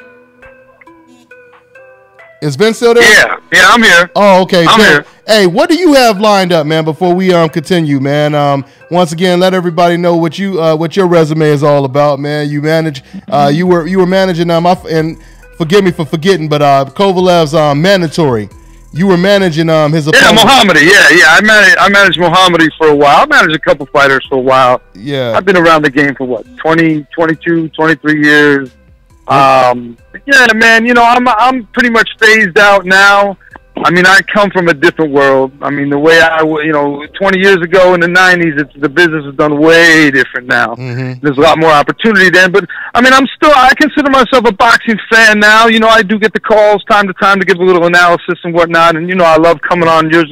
Is Vince still there? Yeah, I'm here. Oh, okay. I'm here. Hey, what do you have lined up, man? Before we continue, man. Once again, let everybody know what your resume is all about, man. You manage. You were managing and forgive me for forgetting, but Kovalev's mandatory. You were managing his opponent. Yeah, Mohammadi. Yeah. I managed Mohammadi for a while. I managed a couple fighters for a while. Yeah. I've been around the game for what, 20, 22, 23 years. Yeah, man, you know, I'm pretty much phased out now. I mean, I come from a different world. I mean, the way 20 years ago in the 90s, the business is done way different now. There's a lot more opportunity then. But, I mean, I consider myself a boxing fan now. You know, I do get the calls time to time to give a little analysis and whatnot. And, you know, I love coming on your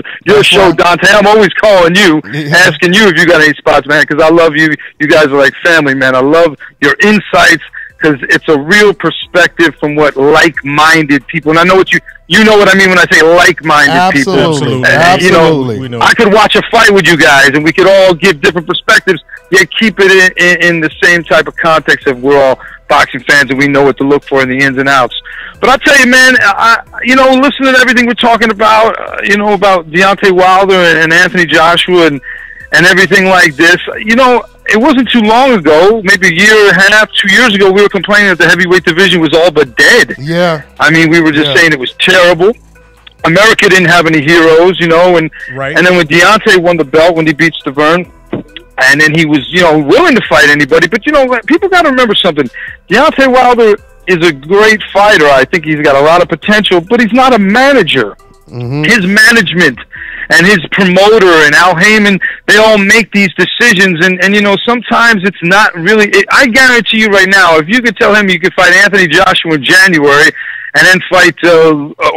show, Dontae. I'm always calling you, asking you if you got any spots, man, because I love you. You guys are like family, man. I love your insights, because it's a real perspective from what like-minded people, and I know what you know what I mean when I say like-minded people. Absolutely. You know, I could watch a fight with you guys, and we could all give different perspectives, yet keep it in the same type of context of we're all boxing fans and we know what to look for in the ins and outs. But I'll tell you, man, listening to everything we're talking about, about Deontay Wilder and Anthony Joshua and everything like this, it wasn't too long ago, maybe a year and a half, 2 years ago, we were complaining that the heavyweight division was all but dead. Yeah. I mean, we were just saying it was terrible. America didn't have any heroes, and then when Deontay won the belt, when he beat Stavern, and then he was, willing to fight anybody. But, people got to remember something. Deontay Wilder is a great fighter. I think he's got a lot of potential, but he's not a manager. His management and his promoter and Al Heyman, they all make these decisions, and sometimes it's not really. I guarantee you right now, if you could tell him you could fight Anthony Joshua in January and then fight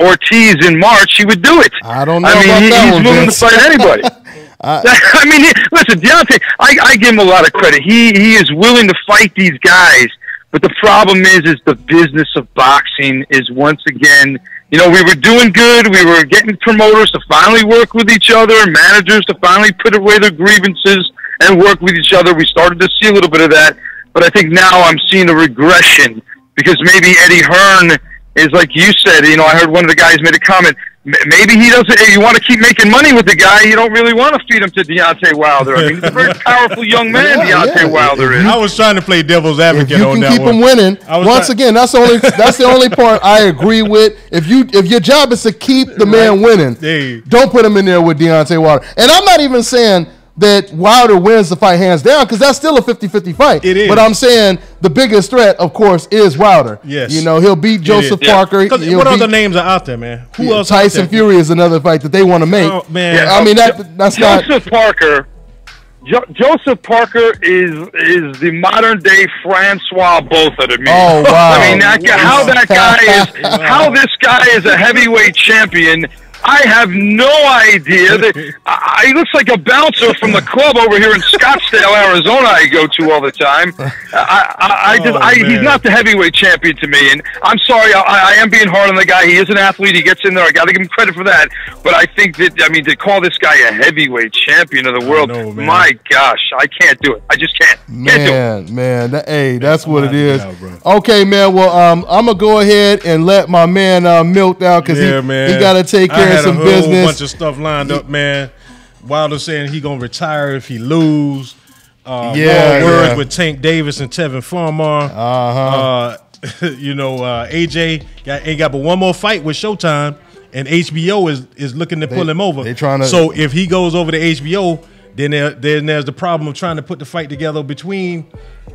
Ortiz in March, he would do it. I don't know. He's willing to fight anybody. I mean, listen, Deontay, I give him a lot of credit. He is willing to fight these guys, but the problem is the business of boxing is once again. We were doing good. We were getting promoters to finally work with each other, and managers to finally put away their grievances and work with each other. We started to see a little bit of that, but I think now I'm seeing a regression because maybe Eddie Hearn is like you said. You know, I heard one of the guys made a comment. Maybe he doesn't. You want to keep making money with the guy. You don't really want to feed him to Deontay Wilder. I mean, he's a very powerful young man. Deontay Wilder is. I was trying to play devil's advocate on that one. You can keep him winning. Once again, that's the only part I agree with. If your job is to keep the man winning, don't put him in there with Deontay Wilder. And I'm not even saying that Wilder wins the fight hands down, because that's still a 50-50 fight. It is. But I'm saying the biggest threat, of course, is Wilder. Yes. You know, he'll beat Joseph Parker. What other names are out there, man? Who else? Tyson Fury is another fight that they want to make. Oh, man. Yeah, I mean, that's not. Joseph Parker. Joseph Parker is the modern day Francois Botha to me. Oh wow! I mean, how this guy is a heavyweight champion. I have no idea. He looks like a bouncer from the club over here in Scottsdale, Arizona. I go to all the time. He's not the heavyweight champion to me, and I'm sorry. I am being hard on the guy. He is an athlete. He gets in there. I got to give him credit for that. But I think that to call this guy a heavyweight champion of the world, my gosh, I can't do it. I just can't. That's what it is. Okay, man. Well, I'm gonna go ahead and let my man Milt out, because he got to take care of some business. A whole bunch of stuff lined up, man. Wilder saying he gonna retire if he lose. More words with Tank Davis and Tevin Farmar. AJ ain't got but one more fight with Showtime, and HBO is looking to pull him over. So if he goes over to HBO, then there's the problem of trying to put the fight together between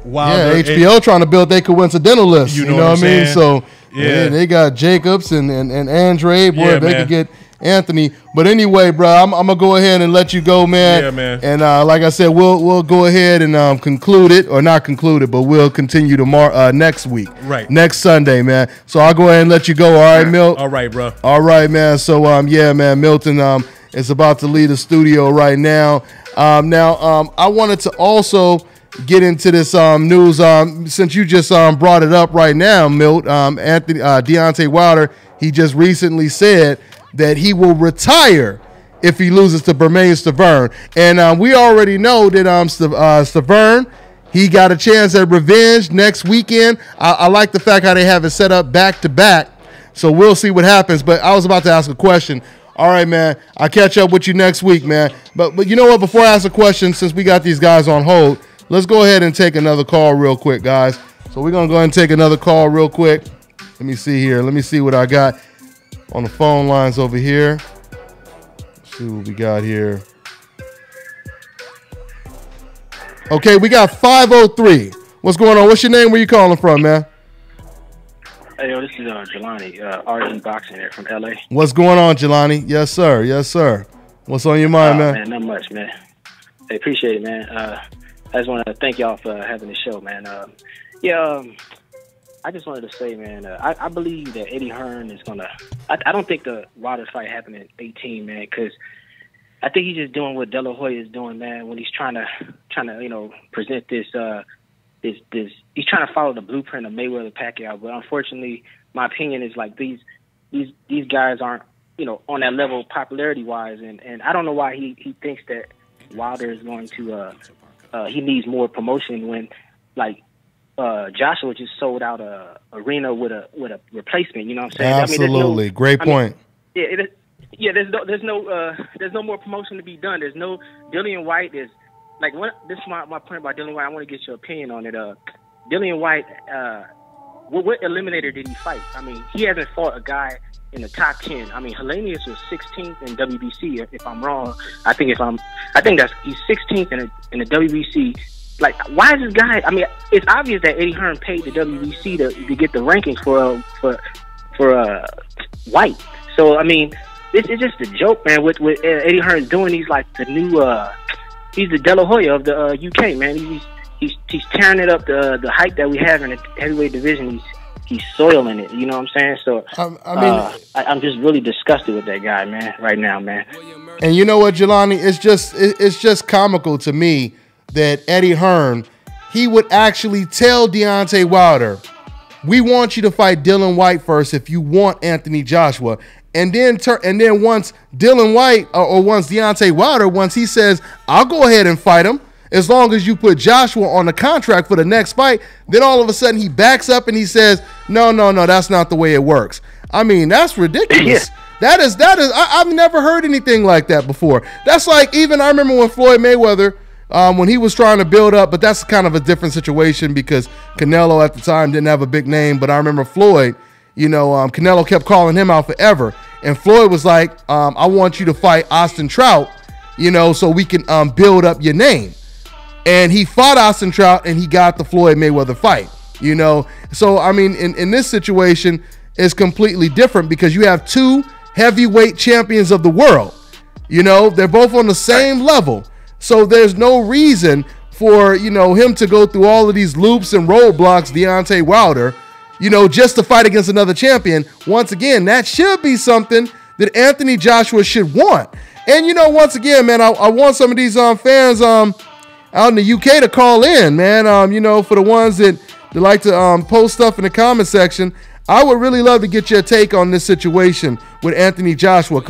Wilder. Yeah, HBO trying to build their coincidental list. You know what I mean? So they got Jacobs and Andre. Boy, they could get Anthony. But anyway, bro, I'm gonna go ahead and let you go, man. Yeah, man. And like I said, we'll go ahead and conclude it, or not conclude it, but we'll continue tomorrow, next week, next Sunday, man. So I'll go ahead and let you go. All right, Milt. All right, bro. All right, man. So man, Milton is about to leave the studio right now. I wanted to also get into this news since you just brought it up right now, Milt. Deontay Wilder, he just recently said that he will retire if he loses to Bermane Stiverne. And we already know that Stiverne, he got a chance at revenge next weekend. I like the fact how they have it set up back-to-back. So we'll see what happens. But I was about to ask a question. All right, man. I'll catch up with you next week, man. But you know what? Before I ask a question, since we got these guys on hold, let's go ahead and take another call real quick, guys. So we're going to go ahead and take another call real quick. Let me see here. Let me see what I got on the phone lines over here. Let's see what we got here. Okay, we got 503. What's going on? What's your name? Where you calling from, man? Hey, this is Jelani, RG Boxing here from LA. What's going on, Jelani? Yes, sir. Yes, sir. What's on your mind, man? Man, not much, man. Hey, appreciate it, man. I just want to thank y'all for having the show, man. I just wanted to say, man, I believe that Eddie Hearn is going to – I don't think the Wilder fight happened at 18, man, because I think he's just doing what De La Hoya is doing, man, when he's trying to present this he's trying to follow the blueprint of Mayweather Pacquiao. But unfortunately, my opinion is like these guys aren't, on that level popularity-wise. And I don't know why he thinks that Wilder is going to he needs more promotion when, like, Joshua just sold out a arena with a replacement. You know what I'm saying? Absolutely, great point. There's no more promotion to be done. There's no Dillian White is like this is my point about Dillian White. I want to get your opinion on it. Dillian White, what eliminator did he fight? I mean, he hasn't fought a guy in the top 10. I mean, Helenius was 16th in WBC. If I'm wrong, I think he's 16th in the WBC. Like, why is this guy? I mean, it's obvious that Eddie Hearn paid the WBC to get the rankings for White. So I mean, this is just a joke, man. With Eddie Hearn doing, he's like the new he's the De La Hoya of the UK, man. He's tearing it up, the hype that we have in the heavyweight division. He's soiling it. You know what I'm saying? So I'm just really disgusted with that guy, man. Right now, man. And you know what, Jelani? It's just comical to me that Eddie Hearn, he would actually tell Deontay Wilder, we want you to fight Dillian White first if you want Anthony Joshua. And then once Dillian White or once Deontay Wilder, once he says, I'll go ahead and fight him, as long as you put Joshua on the contract for the next fight. Then all of a sudden he backs up and he says, no, that's not the way it works. I mean, that's ridiculous. Yeah. That is. I've never heard anything like that before. That's like, even I remember when Floyd Mayweather, when he was trying to build up, but that's kind of a different situation because Canelo at the time didn't have a big name. But I remember Floyd, Canelo kept calling him out forever. And Floyd was like, I want you to fight Austin Trout, so we can build up your name. And he fought Austin Trout and he got the Floyd Mayweather fight, So, I mean, in this situation, it's completely different because you have two heavyweight champions of the world. They're both on the same level. So there's no reason for, him to go through all of these loops and roadblocks, Deontay Wilder, just to fight against another champion. Once again, that should be something that Anthony Joshua should want. And, once again, man, I want some of these fans out in the UK to call in, man. For the ones that like to post stuff in the comment section, I would really love to get your take on this situation with Anthony Joshua.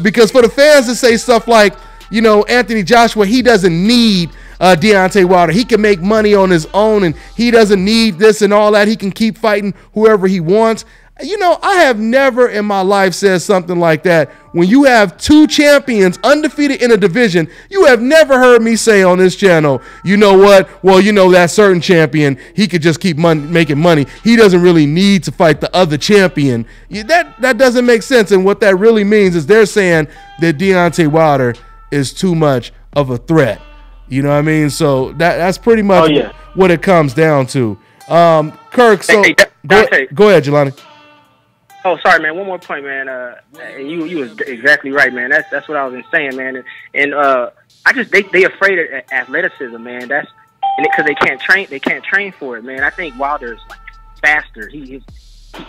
Because for the fans that say stuff like, Anthony Joshua, he doesn't need Deontay Wilder. He can make money on his own, and he doesn't need this and all that. He can keep fighting whoever he wants. I have never in my life said something like that. When you have two champions undefeated in a division, you have never heard me say on this channel, you know what? Well, that certain champion, he could just keep making money. He doesn't really need to fight the other champion. That doesn't make sense. And what that really means is they're saying that Deontay Wilder is too much of a threat. You know what I mean? So that's pretty much what it comes down to. Kirk, so go ahead, Jelani. Oh, sorry, man. One more point, man. You was exactly right, man. That's what I was saying, man. And they afraid of athleticism, man. That's because they can't train. They can't train for it, man. I think Wilder is like faster.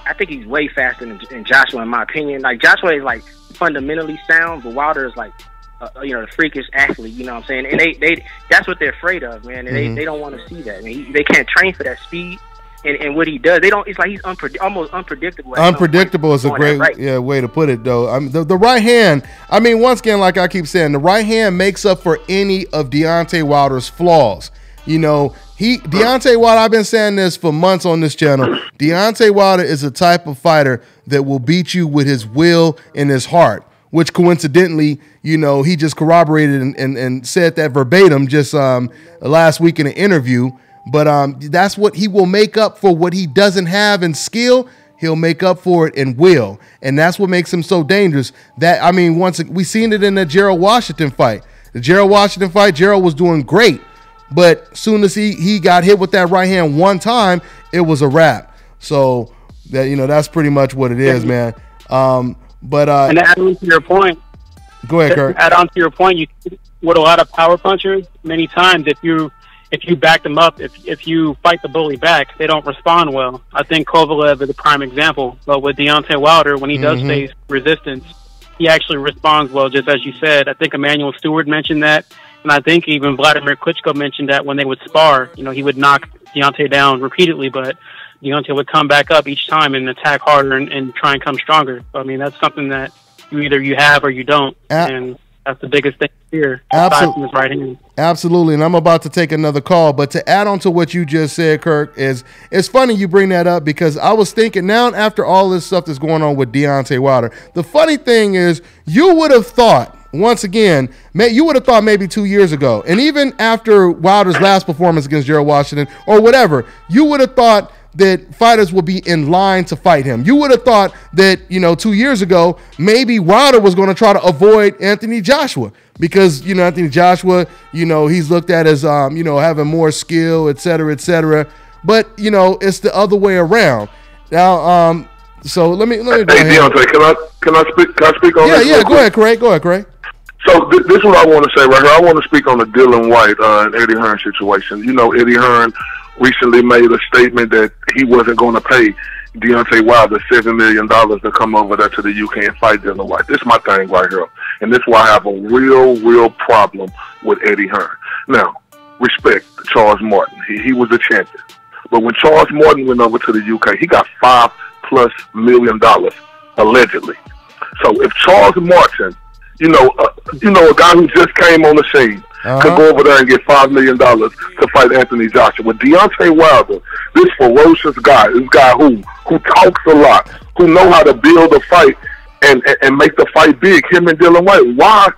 I think he's way faster than Joshua, in my opinion. Like Joshua is like fundamentally sound, but Wilder is like the freakish athlete. You know what I'm saying? And that's what they're afraid of, man. And they don't want to see that. And they can't train for that speed. And what he does, they don't. It's like he's almost unpredictable. Unpredictable is a great way to put it, though. The right hand. I mean, once again, like I keep saying, the right hand makes up for any of Deontay Wilder's flaws. Deontay Wilder. I've been saying this for months on this channel. Deontay Wilder is a type of fighter that will beat you with his will and his heart, which coincidentally, he just corroborated and said that verbatim just last week in an interview. But that's what he will make up for what he doesn't have in skill. He'll make up for it in will. And that's what makes him so dangerous. Once we seen it in the Gerald Washington fight. The Gerald Washington fight, Gerald was doing great. But soon as he got hit with that right hand one time, it was a wrap. So that's pretty much what it is, man. And to add on to your point, go ahead, Kurt. Add on to your point, with a lot of power punchers, many times if you back them up, if you fight the bully back, they don't respond well. I think Kovalev is a prime example. But with Deontay Wilder, when he does face resistance, he actually responds well, just as you said. I think Emmanuel Stewart mentioned that, and I think even Vladimir Klitschko mentioned that when they would spar. He would knock Deontay down repeatedly, but Deontay would come back up each time and attack harder and try and come stronger. So, that's something that you have or you don't. And that's the biggest thing here. Absolutely. Right hand. Absolutely. And I'm about to take another call. But to add on to what you just said, Kirk, it's funny you bring that up because I was thinking now after all this stuff that's going on with Deontay Wilder, the funny thing is you would have thought, once again, you would have thought maybe 2 years ago, and even after Wilder's last performance against Gerald Washington or whatever, you would have thought that fighters will be in line to fight him. You would have thought that, 2 years ago, maybe Wilder was going to try to avoid Anthony Joshua because, Anthony Joshua, he's looked at as, having more skill, et cetera, et cetera. But, it's the other way around. Now, so let me go ahead. Deontay, can I speak on this? Yeah, go ahead, Craig. So this is what I want to say right here. I want to speak on the Dylan White and Eddie Hearn situation. Eddie Hearn recently made a statement that he wasn't going to pay Deontay Wilder $7 million to come over there to the UK and fight Dylan White. This is my thing right here. And this is why I have a real problem with Eddie Hearn. Now, respect to Charles Martin. He was a champion. But when Charles Martin went over to the UK, he got $5+ million, allegedly. So if Charles Martin, a guy who just came on the scene, could go over there and get $5 million to fight Anthony Joshua. Deontay Wilder, this ferocious guy, this guy who talks a lot, who know how to build a fight and make the fight big, him and Dillian Whyte. Why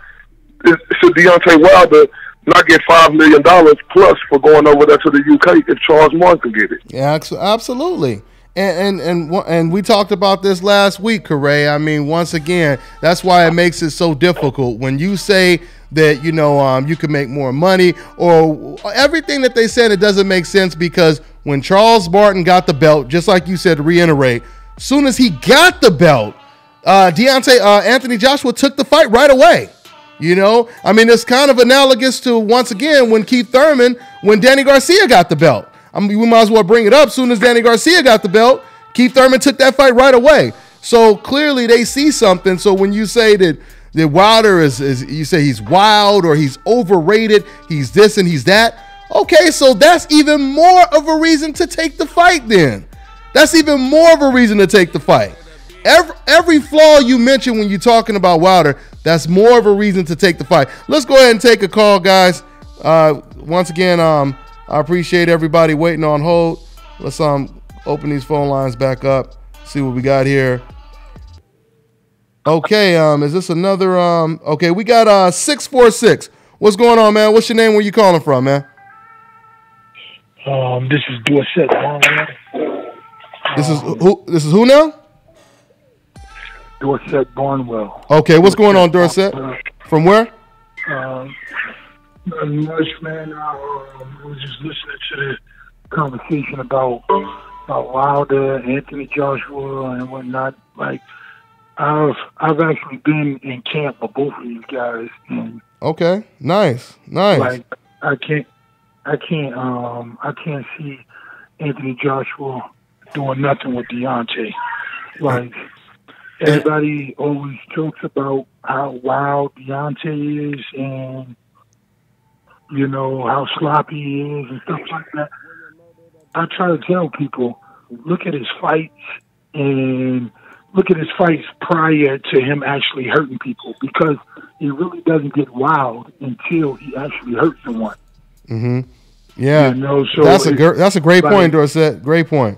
should Deontay Wilder not get $5 million plus for going over there to the UK if Charles Martin can get it? Yeah, absolutely. And we talked about this last week, Corey. I mean, once again, that's why it makes it so difficult when you say that, you know, you can make more money or everything that they said. It doesn't make sense because when Charles Martin got the belt, just like you said, to reiterate, soon as he got the belt, Anthony Joshua took the fight right away. You know, I mean, it's kind of analogous to, once again, when Danny Garcia got the belt. I mean, we might as well bring it up. Soon as Danny Garcia got the belt, Keith Thurman took that fight right away. So clearly they see something. So when you say that Wilder is you say he's wild or he's overrated, he's this and he's that. Okay, so that's even more of a reason to take the fight then. That's even more of a reason to take the fight. Every flaw you mention when you're talking about Wilder, that's more of a reason to take the fight. Let's go ahead and take a call, guys. Once again, I appreciate everybody waiting on hold. Let's open these phone lines back up, see what we got here. Okay, is this another okay, we got 646. What's going on, man? What's your name? Where you calling from, man? This is Dorset. This is who now? Dorset Barnwell. Okay, what's going on, Dorset? From where? Nothing much, man. I was just listening to the conversation about Wilder, Anthony Joshua, and whatnot. Like, I've actually been in camp with both of these guys. And okay, nice. Like, I can't see Anthony Joshua doing nothing with Deontay. Like, everybody always jokes about how wild Deontay is and, you know, how sloppy he is and stuff like that. I try to tell people, look at his fights and look at his fights prior to him actually hurting people, because he really doesn't get wild until he actually hurts someone. Mm-hmm. Yeah. You know, so that's a great point, Dorset. Great point.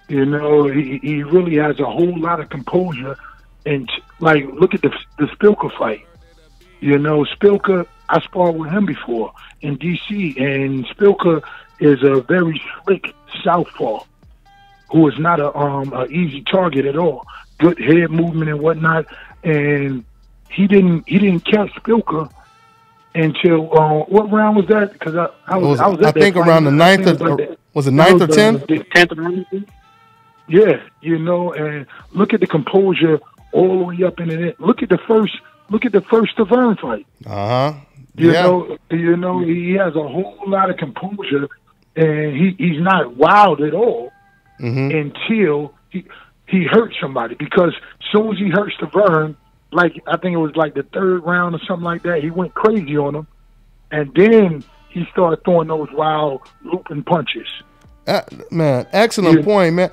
You know, he really has a whole lot of composure. And, like, look at the Spilka fight. You know, Spilka, I sparred with him before in D.C., and Spilka is a very slick southpaw who is not a easy target at all. Good head movement and whatnot. And he didn't catch Spilka until what round was that? Because I was I think around the 9th was it 9th or 10th? 10th round. Yeah, you know, and look at the composure all the way up in it. Look at the first Tavern fight. You know, he has a whole lot of composure, and he's not wild at all until he hurts somebody. Because as soon as he hurts Tavern, like I think it was like the 3rd round or something like that, he went crazy on him, and then he started throwing those wild looping punches. Man, excellent point, man.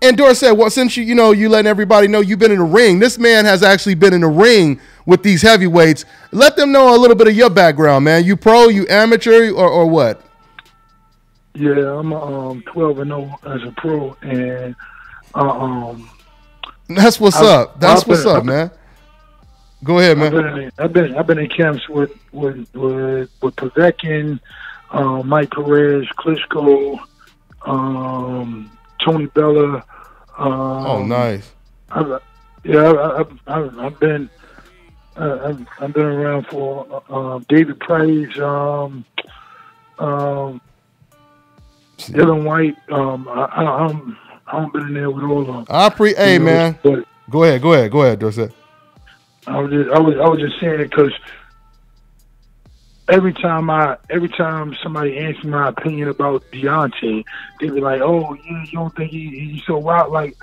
And Dorset, well, since you letting everybody know you've been in the ring, this man has actually been in the ring with these heavyweights. Let them know a little bit of your background, man. You pro, you amateur, or what? Yeah, I'm 12-0 as a pro, and that's what's up. That's what's up, man. Go ahead, man. I've been in camps with Povetkin, Mike Perez, Klitschko, Tony Bella. Oh, nice. I've been around for David Price, Dylan White. I haven't been in there with all of them. Hey, man. Go ahead, Dorset. I was just saying it because every time somebody asks my opinion about Deontay, they be like, "Oh, you don't think he's so wild?" Like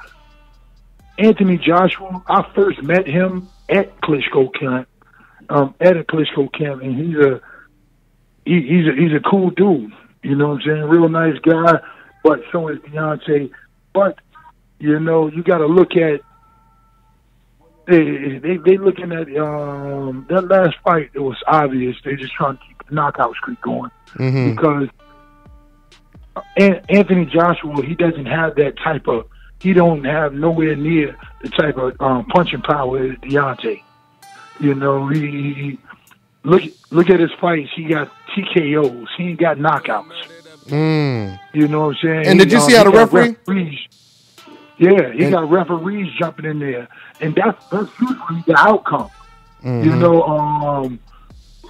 Anthony Joshua, I first met him at a Klitschko camp, and he's a cool dude. You know what I'm saying? Real nice guy, but so is Deontay. But you know, you got to look at They looking at that last fight. It was obvious they just trying to keep the knockout streak going because Anthony Joshua, he doesn't have that type of. He don't have nowhere near the type of punching power as Dontae. You know, he look at his fights. He got TKOs. He ain't got knockouts. You know what I'm saying? And did you see how the referee? Yeah, he got referees jumping in there, and that's usually the outcome. You know,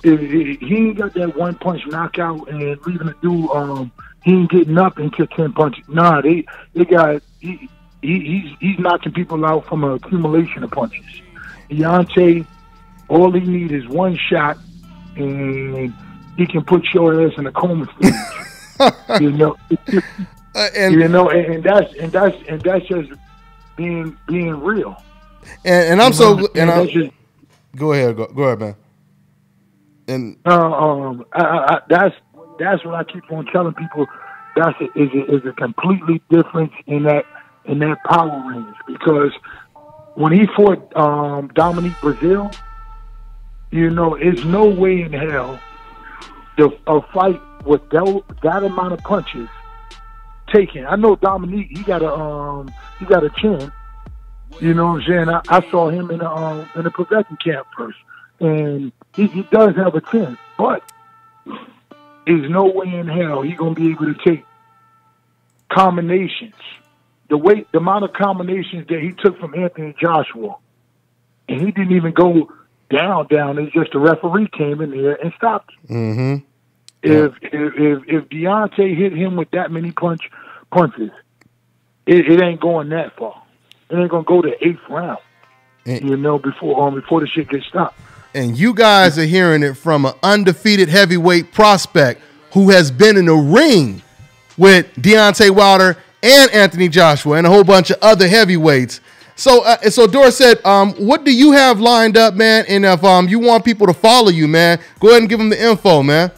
he ain't got that one punch knockout and leaving the dude. He ain't getting up into 10 punches. Nah, they got he's knocking people out from an accumulation of punches. Dontae, all he needs is one shot, and he can put your ass in a coma stage. You know. And that's just being real. And I'm go ahead, man. And that's what I keep on telling people. That's is a completely difference in that power range, because when he fought Dominique Brazil, you know, it's no way in hell a fight with that amount of punches taken. I know Dominique, he got a chin. You know what I'm saying? I saw him in a Povetkin camp first, and he does have a chin, but there's no way in hell he's gonna be able to take combinations. The amount of combinations that he took from Anthony Joshua, and he didn't even go down. It's just the referee came in there and stopped him. If Dontae hit him with that many punches, it ain't going that far. It ain't gonna go to 8th round. You know, before the shit gets stopped. And you guys are hearing it from an undefeated heavyweight prospect who has been in the ring with Deontay Wilder and Anthony Joshua and a whole bunch of other heavyweights. So Dorsett, what do you have lined up, man? And if you want people to follow you, man, go ahead and give them the info, man.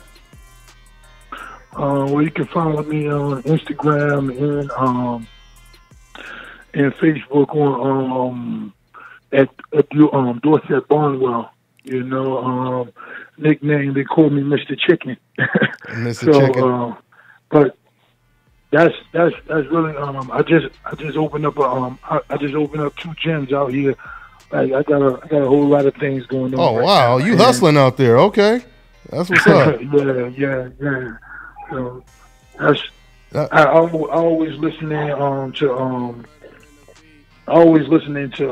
Well, you can follow me on Instagram and Facebook on at Dorsett Barnwell. You know, nickname, they call me Mr. Chicken. Mr. Chicken. But that's really I just opened up I just opened up 2 gyms out here. Like I got a whole lot of things going on. Oh wow, you hustling out there? Okay, that's what's up. yeah. So I always listening to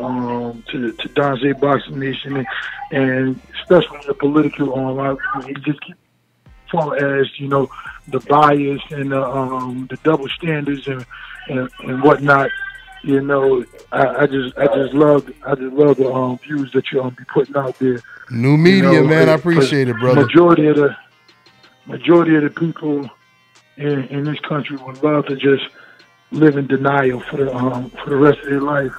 Dontae Boxing Nation and especially the political he just keep far as, you know, the bias and the double standards and whatnot. You know, I just love the views that you be putting out there. New media, you know, man. I appreciate it, brother. Majority of the people in this country would love to just live in denial for the rest of their life.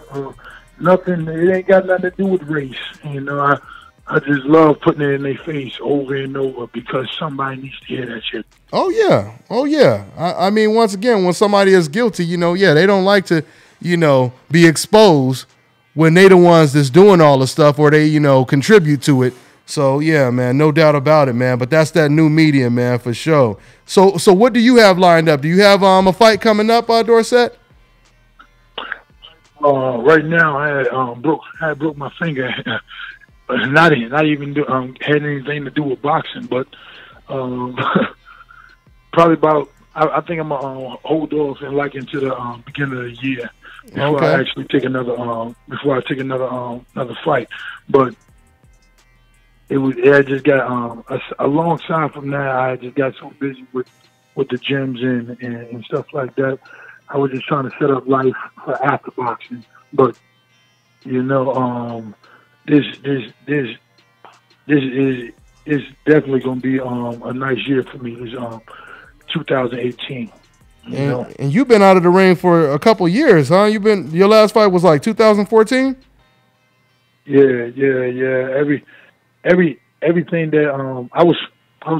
Nothing. It ain't got nothing to do with race. You know, I just love putting it in their face over and over because somebody needs to hear that shit. Oh yeah. I mean, once again, when somebody is guilty, you know, they don't like to, you know, be exposed when they the ones that's doing all the stuff or they, you know, contribute to it. So yeah, man, no doubt about it, man. But that's that new media, man, for sure. So what do you have lined up? Do you have a fight coming up, Dorsett? Right now, I broke my finger. Not even had anything to do with boxing, but probably about. I think I'm gonna hold off and into the beginning of the year before I actually take another fight. But I just got a long time from now. I just got so busy with the gyms and stuff like that. I was just trying to set up life for after boxing, but you know, this is definitely going to be a nice year for me. It's 2018. And you've been out of the ring for a couple years, huh? Your last fight was 2014. Yeah. Everything that I was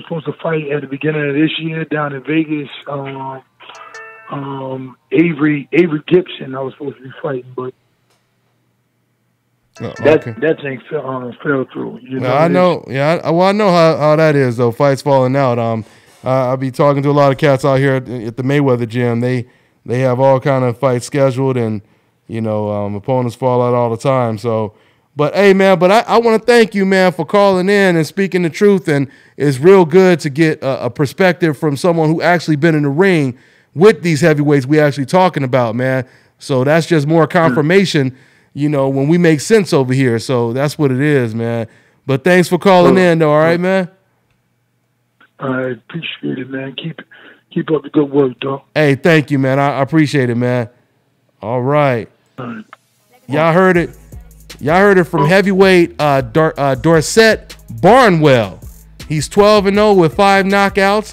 supposed to fight at the beginning of this year down in Vegas. Avery Gibson, I was supposed to be fighting, but That thing fell through. You know, I know. Yeah, I know how that is though. Fights falling out. I'll be talking to a lot of cats out here at the Mayweather gym. They have all kind of fights scheduled, and opponents fall out all the time. So, but hey, man, I want to thank you, man, for calling in and speaking the truth. And it's real good to get a perspective from someone who actually been in the ring with these heavyweights we actually talking about, man. So that's just more confirmation, when we make sense over here. So that's what it is, man. But thanks for calling in, though. All right, man. I appreciate it, man. Keep up the good work, though. Hey, thank you, man. I appreciate it, man. All right. Y'all heard it. Y'all heard it from heavyweight Dorset Barnwell. He's 12-0 with 5 knockouts.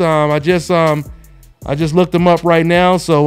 I just looked him up right now. So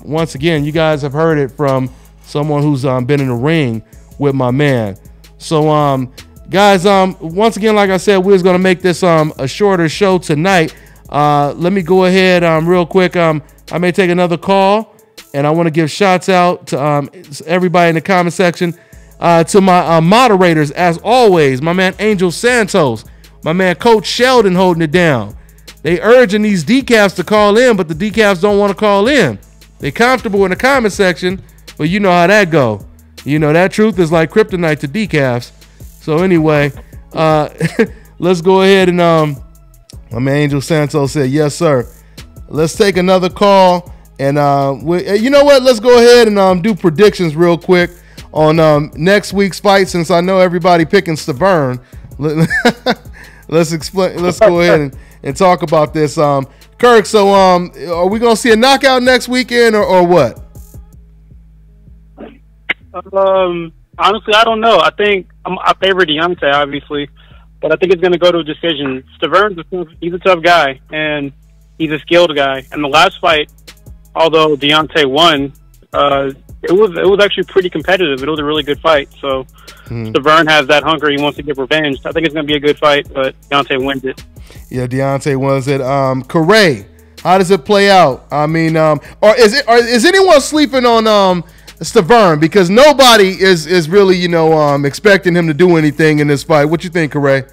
once again, you guys have heard it from someone who's been in the ring with my man. So guys, once again, like I said, we're going to make this a shorter show tonight. Let me go ahead real quick. I may take another call, and I want to give shouts out to everybody in the comment section, to my moderators, as always, my man Angel Santos, my man Coach Sheldon holding it down. They urging these decafs to call in, but the decafs don't want to call in. They comfortable in the comment section, but you know how that go. That truth is like kryptonite to decafs. So anyway, let's go ahead and my man Angel Santos said, yes, sir. Let's take another call. And you know what? Let's go ahead and do predictions real quick on next week's fight, since I know everybody picking Stavern. Let's go ahead and talk about this. Kirk, so are we gonna see a knockout next weekend or what? Honestly, I don't know. I think I favor Dontae, obviously, but I think it's going to go to a decision. He's a tough guy, and he's a skilled guy. And the last fight, although Dontae won, it was actually pretty competitive. It was a really good fight. So Stavern has that hunger. He wants to get revenge. I think it's going to be a good fight, but Dontae wins it. Yeah, Dontae wins it. Corey, how does it play out? I mean, or is anyone sleeping on Stavern? Because nobody is really, expecting him to do anything in this fight. What you think, Corey?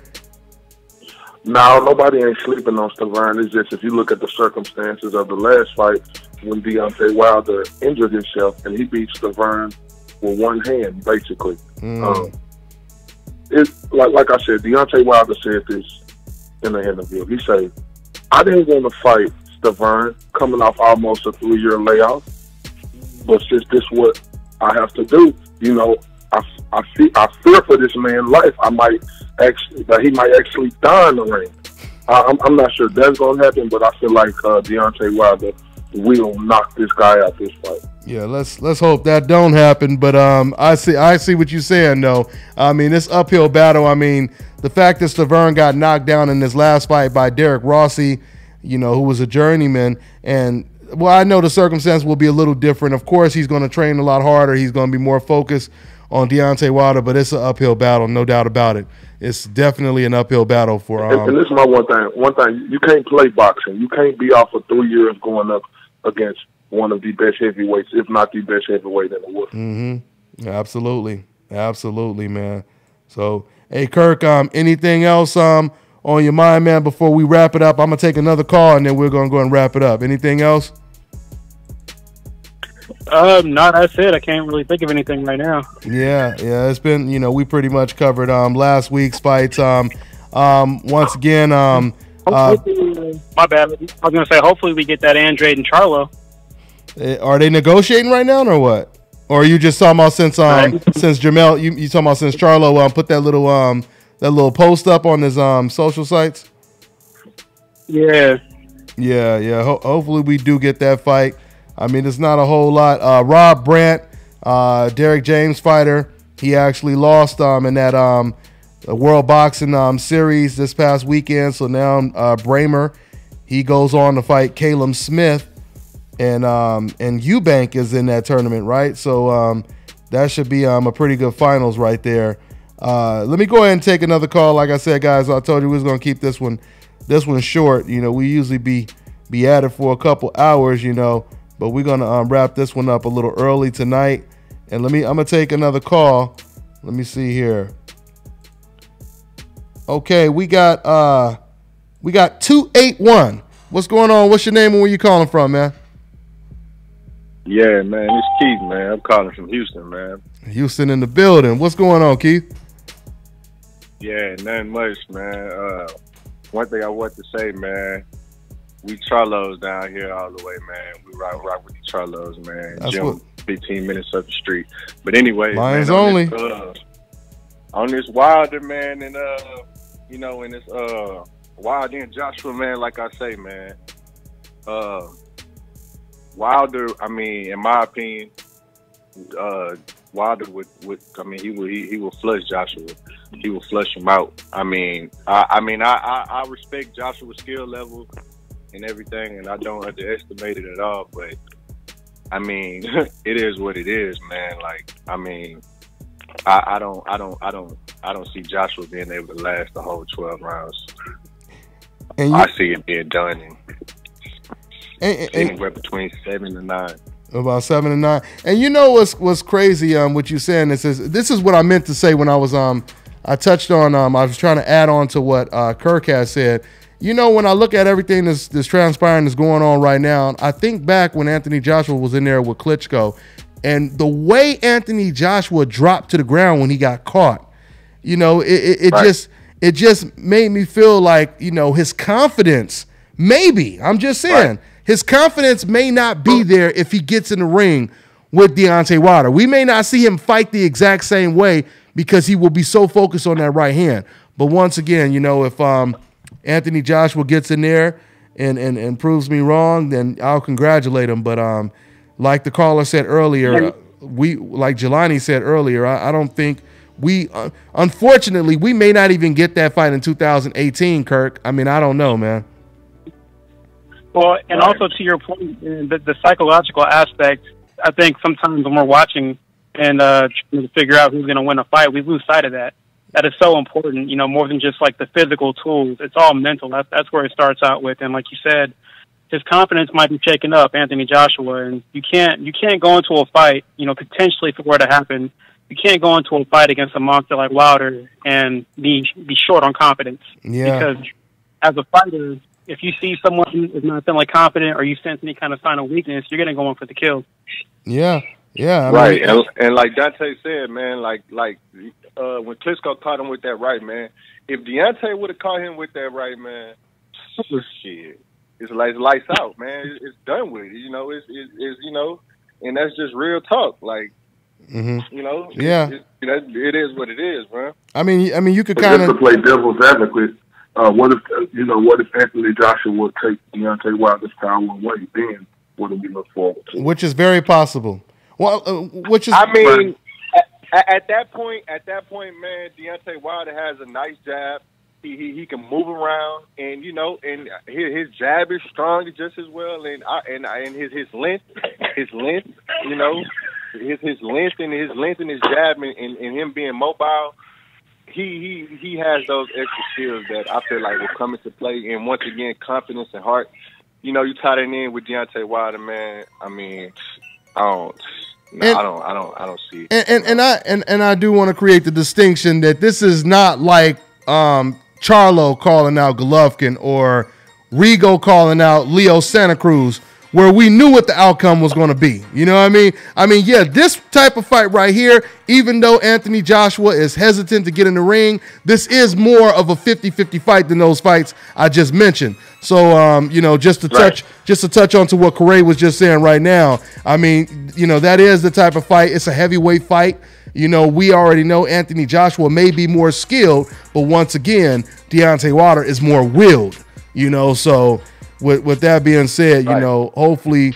No, nobody ain't sleeping on Stavern. It's just if you look at the circumstances of the last fight when Deontay Wilder injured himself and he beat Stavern with one hand, basically. It's like I said, Deontay Wilder said this in the interview. He said, I didn't want to fight Stavern coming off almost a 3-year layoff, but since this is what I have to do, I fear for this man's life. He might actually die in the ring. I'm not sure that's going to happen, but I feel like Deontay Wilder will knock this guy out this fight. Yeah, let's hope that don't happen. But I see what you're saying, though. I mean, this uphill battle. I mean, the fact that Stavern got knocked down in this last fight by Derek Rossi, who was a journeyman, and well, I know the circumstance will be a little different. Of course, he's going to train a lot harder. He's going to be more focused on Deontay Wilder, but it's an uphill battle, no doubt about it. It's definitely an uphill battle for. And this is my one thing. One thing, you can't play boxing. You can't be off for 3 years going up against one of the best heavyweights, if not the best heavyweight in the world. Mm-hmm. Absolutely, man. So, hey, Kirk, anything else on your mind, man? Before we wrap it up, I'm gonna take another call and then we're gonna go and wrap it up. Anything else? No, that's it. I can't really think of anything right now. Yeah. It's been, we pretty much covered last week's fights. Once again, my bad. I was gonna say, hopefully we get that Andrade and Charlo. Are they negotiating right now or what? Or are you just talking about since Jamel? You talking about since Charlo put that little post up on his social sites? Yeah. Hopefully we do get that fight. I mean, it's not a whole lot. Rob Brandt, Derek James fighter, he actually lost in that World Boxing Series this past weekend. So now Bramer, he goes on to fight Caleb Smith, and Eubank is in that tournament, right? So that should be a pretty good finals right there. Let me go ahead and take another call. Like I said, guys, I told you we was gonna keep this one short. We usually be at it for a couple hours, but we're gonna wrap this one up a little early tonight. And I'm gonna take another call, Let me see here. Okay, we got 281. What's going on? What's your name and where you calling from, man? Yeah, man, it's Keith, man. I'm calling from Houston, man. Houston in the building. What's going on, Keith? Yeah, nothing much, man. One thing I want to say, man, we Charlos down here all the way, man. We rock with the Charlos, man. That's Gym, what, 15 minutes up the street. But anyway, Lions man, only. On this Wilder, man, and you know, in this Wilder and Joshua, man, like I say, man, Wilder, I mean, in my opinion, Wilder would I mean, he will flush Joshua. He will flush him out. I mean, I respect Joshua's skill level and everything, and I don't underestimate it at all. But I mean, it is what it is, man. Like, I mean, I don't see Joshua being able to last the whole 12 rounds. And I see it being done in anywhere between 7 and 9. About 7 and 9. And you know what's crazy? What you saying? This is what I meant to say when I was I touched on I was trying to add on to what Kirk has said. You know, when I look at everything that's transpiring, that's going on right now, I think back when Anthony Joshua was in there with Klitschko, and the way Anthony Joshua dropped to the ground when he got caught, you know, it just made me feel like, you know, his confidence, maybe, I'm just saying, his confidence may not be there if he gets in the ring with Deontay Wilder. We may not see him fight the exact same way because he will be so focused on that right hand. But once again, you know, if Anthony Joshua gets in there and proves me wrong, then I'll congratulate him. But like the caller said earlier, like Jelani said earlier, I don't think unfortunately, we may not even get that fight in 2018, Kirk. I mean, I don't know, man. Well, and also to your point, the psychological aspect, I think sometimes when we're watching and trying to figure out who's going to win a fight, we lose sight of that. That is so important, you know, more than just like the physical tools. It's all mental. That's where it starts out with. And like you said, his confidence might be shaken up, Anthony Joshua, and you can't go into a fight, you know, potentially if it were to happen, you can't go into a fight against a monster like Wilder and be short on confidence. Yeah. Because as a fighter, if you see someone is not feeling confident or you sense any kind of sign of weakness, you're going to go in for the kill. Yeah, yeah. Right, and like Dontae said, man, like when Klitschko caught him with that right, man, if Deontay would have caught him with that right, man, shit, it's like lights out, man. It's done with. You know, it's you know, and that's just real talk. Like, you know, it is what it is, man. I mean, you could kind of to play devil's advocate. What if Anthony Joshua would take Deontay Wilder's power away? Then what do we look forward to? Which is very possible. Well, which is, I mean, at that point, man, Deontay Wilder has a nice jab. He can move around, and you know, and his jab is strong just as well, and his length, you know, his length and his jab, and him being mobile. He has those extra skills that I feel like will come into play, and once again, confidence and heart. You know, you tie that in with Deontay Wilder, man. I mean, I don't see it. And I do want to create the distinction that this is not like Charlo calling out Golovkin or Rigo calling out Leo Santa Cruz, where we knew what the outcome was going to be. You know what I mean? I mean, yeah, this type of fight right here, even though Anthony Joshua is hesitant to get in the ring, this is more of a 50-50 fight than those fights I just mentioned. So, you know, just to touch on to what Corey was just saying right now, I mean, you know, that is the type of fight. It's a heavyweight fight. You know, we already know Anthony Joshua may be more skilled, but once again, Deontay Wilder is more willed, you know, so with that being said, you know, hopefully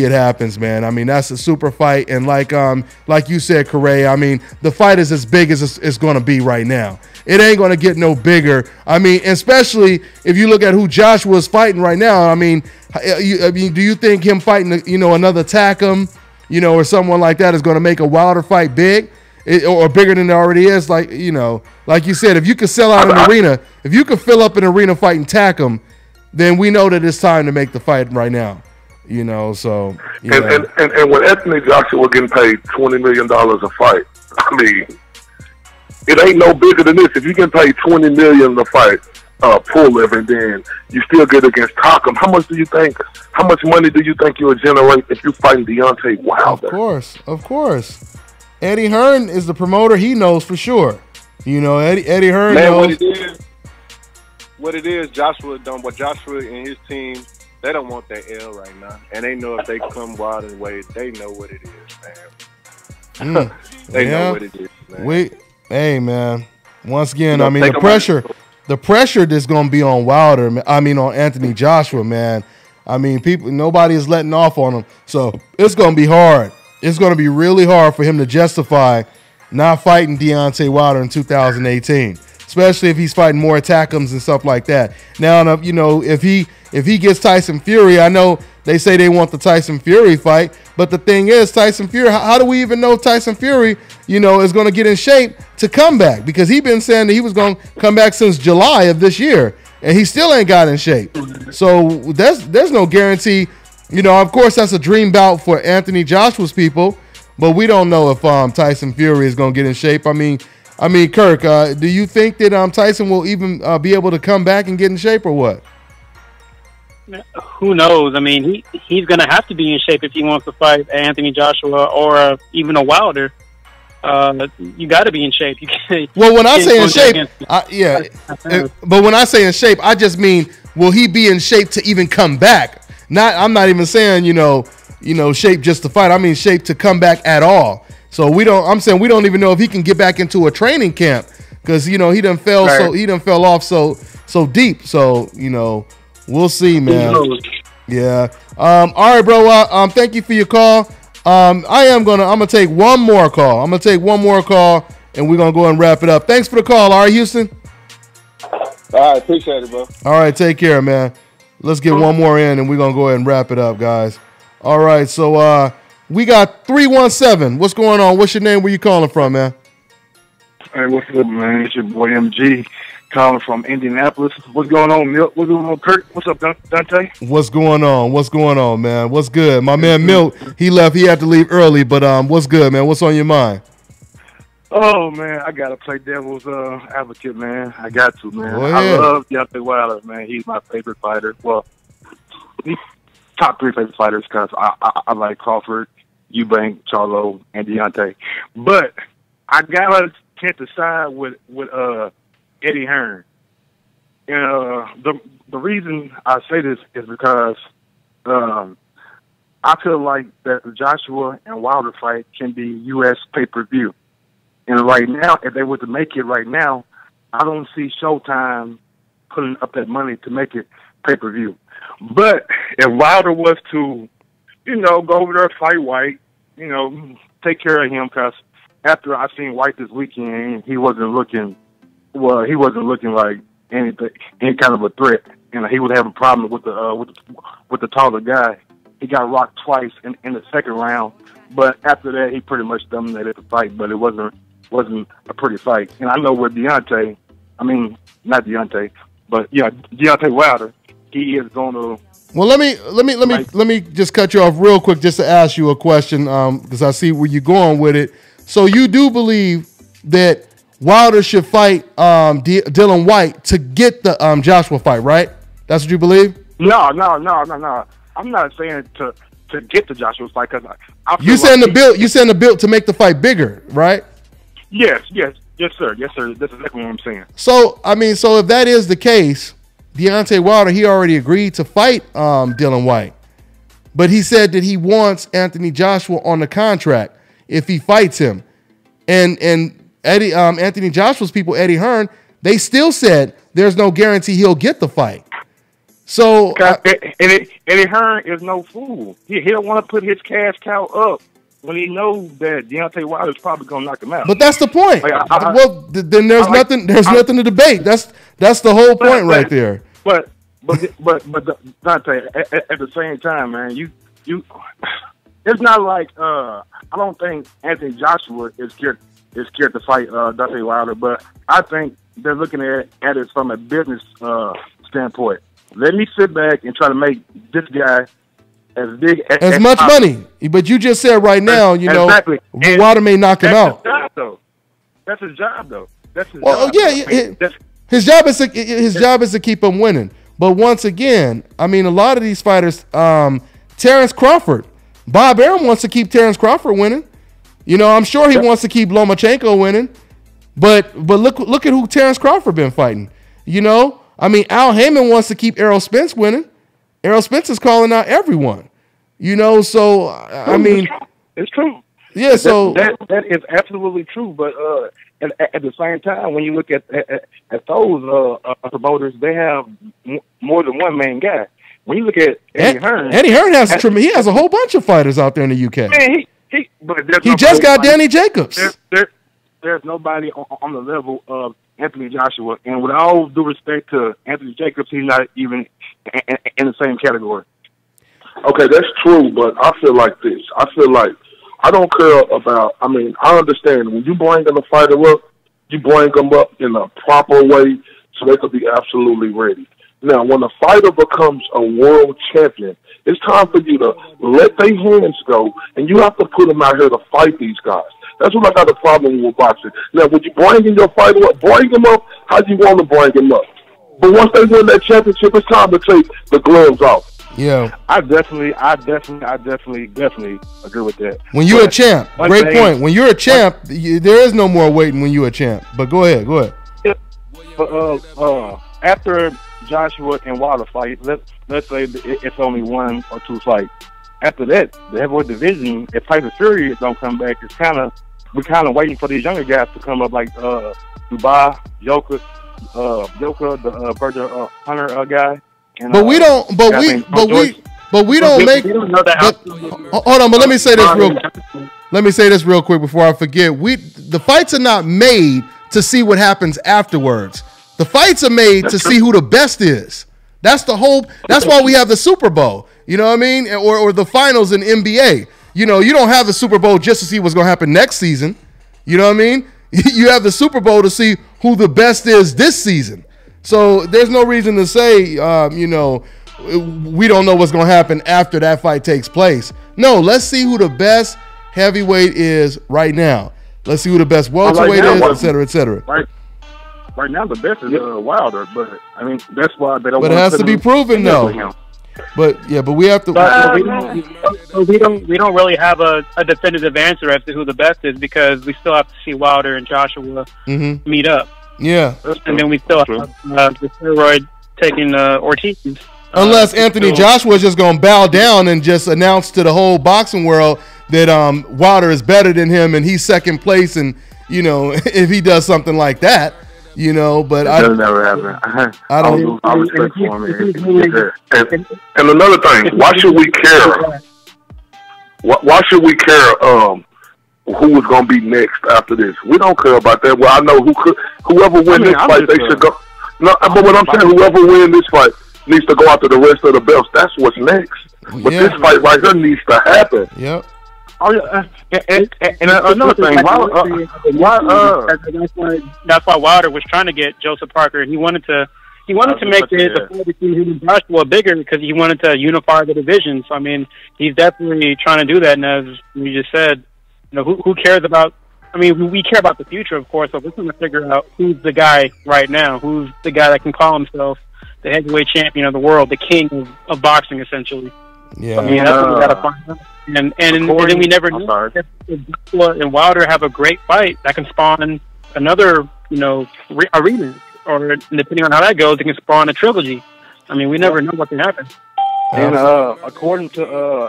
it happens, man. I mean, that's a super fight, and like you said, Corey, I mean, the fight is as big as it's going to be right now. It ain't going to get no bigger. I mean, especially if you look at who Joshua's fighting right now. I mean, do you think him fighting, you know, another Takam, you know, or someone like that is going to make a Wilder fight big or bigger than it already is? Like, you know, like you said, if you could sell out an arena, if you could fill up an arena fighting Takam, then we know that it's time to make the fight right now. You know, so and when Anthony Joshua getting paid $20 million a fight, I mean, it ain't no bigger than this. If you can pay $20 million to fight Pulev, and then you still get against Takam, how much money do you think you'll generate if you fighting Deontay Wilder? Of course. Eddie Hearn is the promoter. He knows for sure. You know, Eddie Hearn knows. What it is, Joshua and his team, they don't want that L right now, and they know if they come Wilder's way, they know what it is, man. They know what it is, man. Hey, man. Once again, I mean, the pressure that's going to be on Wilder, on Anthony Joshua, man. I mean, nobody is letting off on him. So it's going to be hard. It's going to be really hard for him to justify not fighting Deontay Wilder in 2018, especially if he's fighting more Takams and stuff like that. Now, you know, if he gets Tyson Fury, I know they say they want the Tyson Fury fight, but the thing is, Tyson Fury, how do we even know Tyson Fury, you know, is going to get in shape to come back? Because he's been saying that he was going to come back since July of this year, and he still ain't got in shape. So there's no guarantee. You know, of course, that's a dream bout for Anthony Joshua's people, but we don't know if Tyson Fury is going to get in shape. I mean, Kirk, do you think that Tyson will even be able to come back and get in shape or what? Who knows? I mean, he's going to have to be in shape if he wants to fight Anthony Joshua or even a Wilder. You got to be in shape. You can't. Well, when I say in shape, but when I say in shape, I just mean, will he be in shape to even come back? I'm not even saying, you know, shape just to fight. I mean shape to come back at all. So I'm saying we don't even know if he can get back into a training camp because, you know, he done fell off so deep. So, you know, we'll see, man. Yeah. All right, bro. Thank you for your call. I'm gonna take one more call. I'm gonna take one more call, and we're gonna go and wrap it up. Thanks for the call. All right, Houston. All right, appreciate it, bro. All right, take care, man. Let's get one more in, and we're gonna go ahead and wrap it up, guys. All right, so we got 317. What's going on? What's your name? Where you calling from, man? Hey, what's up, man? It's your boy MG calling from Indianapolis. What's going on, Milt? What's going on, Kirk? What's up, Dontae? What's going on? What's going on, man? What's good? My man Milt, he left. He had to leave early, but what's good, man? What's on your mind? Oh, man, I got to play devil's advocate, man. I got to, man. I love Deontay Wilder, man. He's my favorite fighter. Well, he's top 3 favorite fighters because I like Crawford, Eubank, Charlo, and Deontay. But I got to tend to side with Eddie Hearn. And the reason I say this is because I feel like that the Joshua and Wilder fight can be U.S. pay-per-view. And right now, if they were to make it right now, I don't see Showtime putting up that money to make it pay-per-view. But if Wilder was to, you know, go over there, fight White, you know, take care of him, because after I seen White this weekend, he wasn't looking like any kind of a threat. And he was having problems with the taller guy. He got rocked twice in the second round, but after that, he pretty much dominated the fight. But it wasn't a pretty fight. And I know with Deontay, not Deontay, but yeah, Deontay Wilder, he is going to. Well, let me just cut you off real quick just to ask you a question because I see where you're going with it. So you do believe that Wilder should fight Dylan White to get the Joshua fight, right? That's what you believe? No. I'm not saying to get the Joshua fight because you saying the build to make the fight bigger, right? Yes, sir. That's exactly what I'm saying. So if that is the case, Deontay Wilder, he already agreed to fight Dylan White, but he said that he wants Anthony Joshua on the contract if he fights him, and Anthony Joshua's people, Eddie Hearn, they still said there's no guarantee he'll get the fight. So Eddie Hearn is no fool. He don't want to put his cash cow up when he knows that Deontay Wilder is probably going to knock him out. But that's the point. Then there's nothing to debate. That's the whole point right there. But Dontae, at the same time, man, you it's not like I don't think Anthony Joshua is scared to fight Deontay Wilder, but I think they're looking at it from a business standpoint. Let me sit back and try to make this guy as big as much money. But you just said right now, you know, Wilder may knock him out. That's his job, though. That's his well, job. his job is to keep him winning. But once again, I mean, a lot of these fighters, Terrence Crawford, Bob Arum wants to keep Terrence Crawford winning. You know, I'm sure he wants to keep Lomachenko winning. But look at who Terrence Crawford been fighting. You know, I mean, Al Heyman wants to keep Errol Spence winning. Errol Spence is calling out everyone. You know, so I mean, it's true. Yeah, so that is absolutely true. But at the same time, when you look at those promoters, they have more than one main guy. When you look at Eddie Hearn, he has a whole bunch of fighters out there in the UK. Man, he just got Danny Jacobs. There's nobody on the level of Anthony Joshua, and with all due respect to Anthony Jacobs, he's not even in the same category. Okay, that's true, but I feel like this. I feel like I don't care about, I mean, I understand when you bring in a fighter up, you bring them up in a proper way so they could be absolutely ready. Now, when a fighter becomes a world champion, it's time for you to let their hands go, and you have to put them out here to fight these guys. That's what I got a problem with boxing. Now, when you bring in your fighter up, bring him up how you want to bring him up. But once they win that championship, it's time to take the gloves off. Yeah, I definitely agree with that. When you're a champ, great point. When you're a champ, there is no more waiting when you're a champ. But go ahead. Yeah, but after Joshua and Wilder fight, let's say it's only 1 or 2 fights. After that, the heavyweight division, if Tyson Fury don't come back, we're kind of waiting for these younger guys to come up, like Dubai, Joker, the Berger Hunter guy. And, but we don't. But we don't make. Hold on, but let me say this real. Let me say this real quick before I forget. The fights are not made to see what happens afterwards. The fights are made to see who the best is. That's the whole. That's why we have the Super Bowl. You know what I mean? Or the finals in NBA. You know, you don't have the Super Bowl just to see what's going to happen next season. You know what I mean? You have the Super Bowl to see who the best is this season. So there's no reason to say, you know, we don't know what's going to happen after that fight takes place. No, let's see who the best heavyweight is right now. Let's see who the best welterweight is, et cetera, et cetera. Right now, the best is Wilder, but I mean that's why they don't. But it has to be proven, though. But we have to. We don't really have a definitive answer as to who the best is because we still have to see Wilder and Joshua meet up. Yeah, and then we still have the steroid taking Ortiz. Unless Anthony Joshua is just going to bow down and just announce to the whole boxing world that Wilder is better than him and he's second place, and you know if he does something like that, you know. But that'll never happen. I don't. I respect for him. And another thing, why should we care? Why should we care? Who is going to be next after this? We don't care about that. Well, I know whoever win this fight, they should go. No, but what I'm saying, whoever win this fight needs to go after the rest of the belts. That's what's next. But this fight right here needs to happen. Yep. Oh yeah, and another thing, that's why Wilder was trying to get Joseph Parker, and he wanted to make the fight between him and Joshua bigger because he wanted to unify the division. So I mean, he's definitely trying to do that. And as we just said, you know, who cares about? I mean, we care about the future, of course, but we're trying to figure out who's the guy right now, who's the guy that can call himself the heavyweight champion of the world, the king of boxing, essentially. Yeah, I mean, that's what we got to find out. And then we never know if Joshua and Wilder have a great fight that can spawn another, you know, arena, or depending on how that goes, it can spawn a trilogy. I mean, we never know what can happen. And according to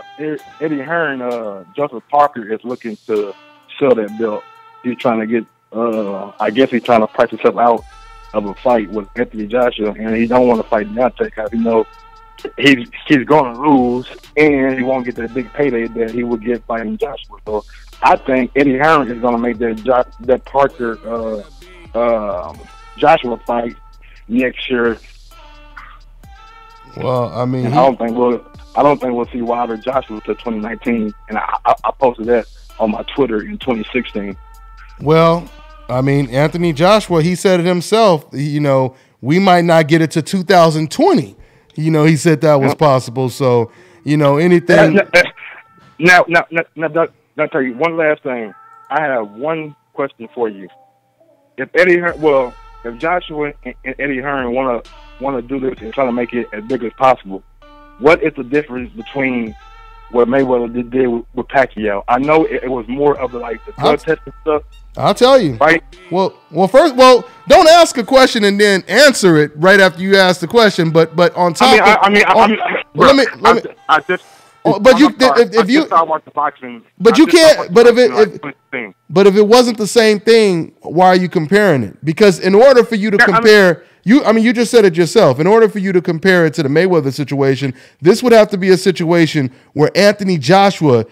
Eddie Hearn, Joseph Parker is looking to sell that belt. He's trying to get, I guess he's trying to price himself out of a fight with Anthony Joshua, and he don't want to fight Dontae because he knows he's going to lose, and he won't get that big payday that he would get fighting Joshua. So I think Eddie Hearn is going to make that Parker Joshua fight next year. Well, I mean, I don't think we'll see Wilder Joshua until 2019, and I posted that on my Twitter in 2016. Well, I mean, Anthony Joshua, he said it himself. You know, we might not get it to 2020. You know, he said that was possible. So, you know, anything. Now, I'll tell you one last thing. I have one question for you. if Joshua and Eddie Hearn want to do this and try to make it as big as possible, what is the difference between what Mayweather did with Pacquiao? I know it was more of the drug testing stuff. I'll tell you. Right. Well, don't ask a question and then answer it right after you ask the question. But on top, if you wasn't the same thing, why are you comparing it? Because in order for you to compare, you just said it yourself. In order for you to compare it to the Mayweather situation, this would have to be a situation where Anthony Joshua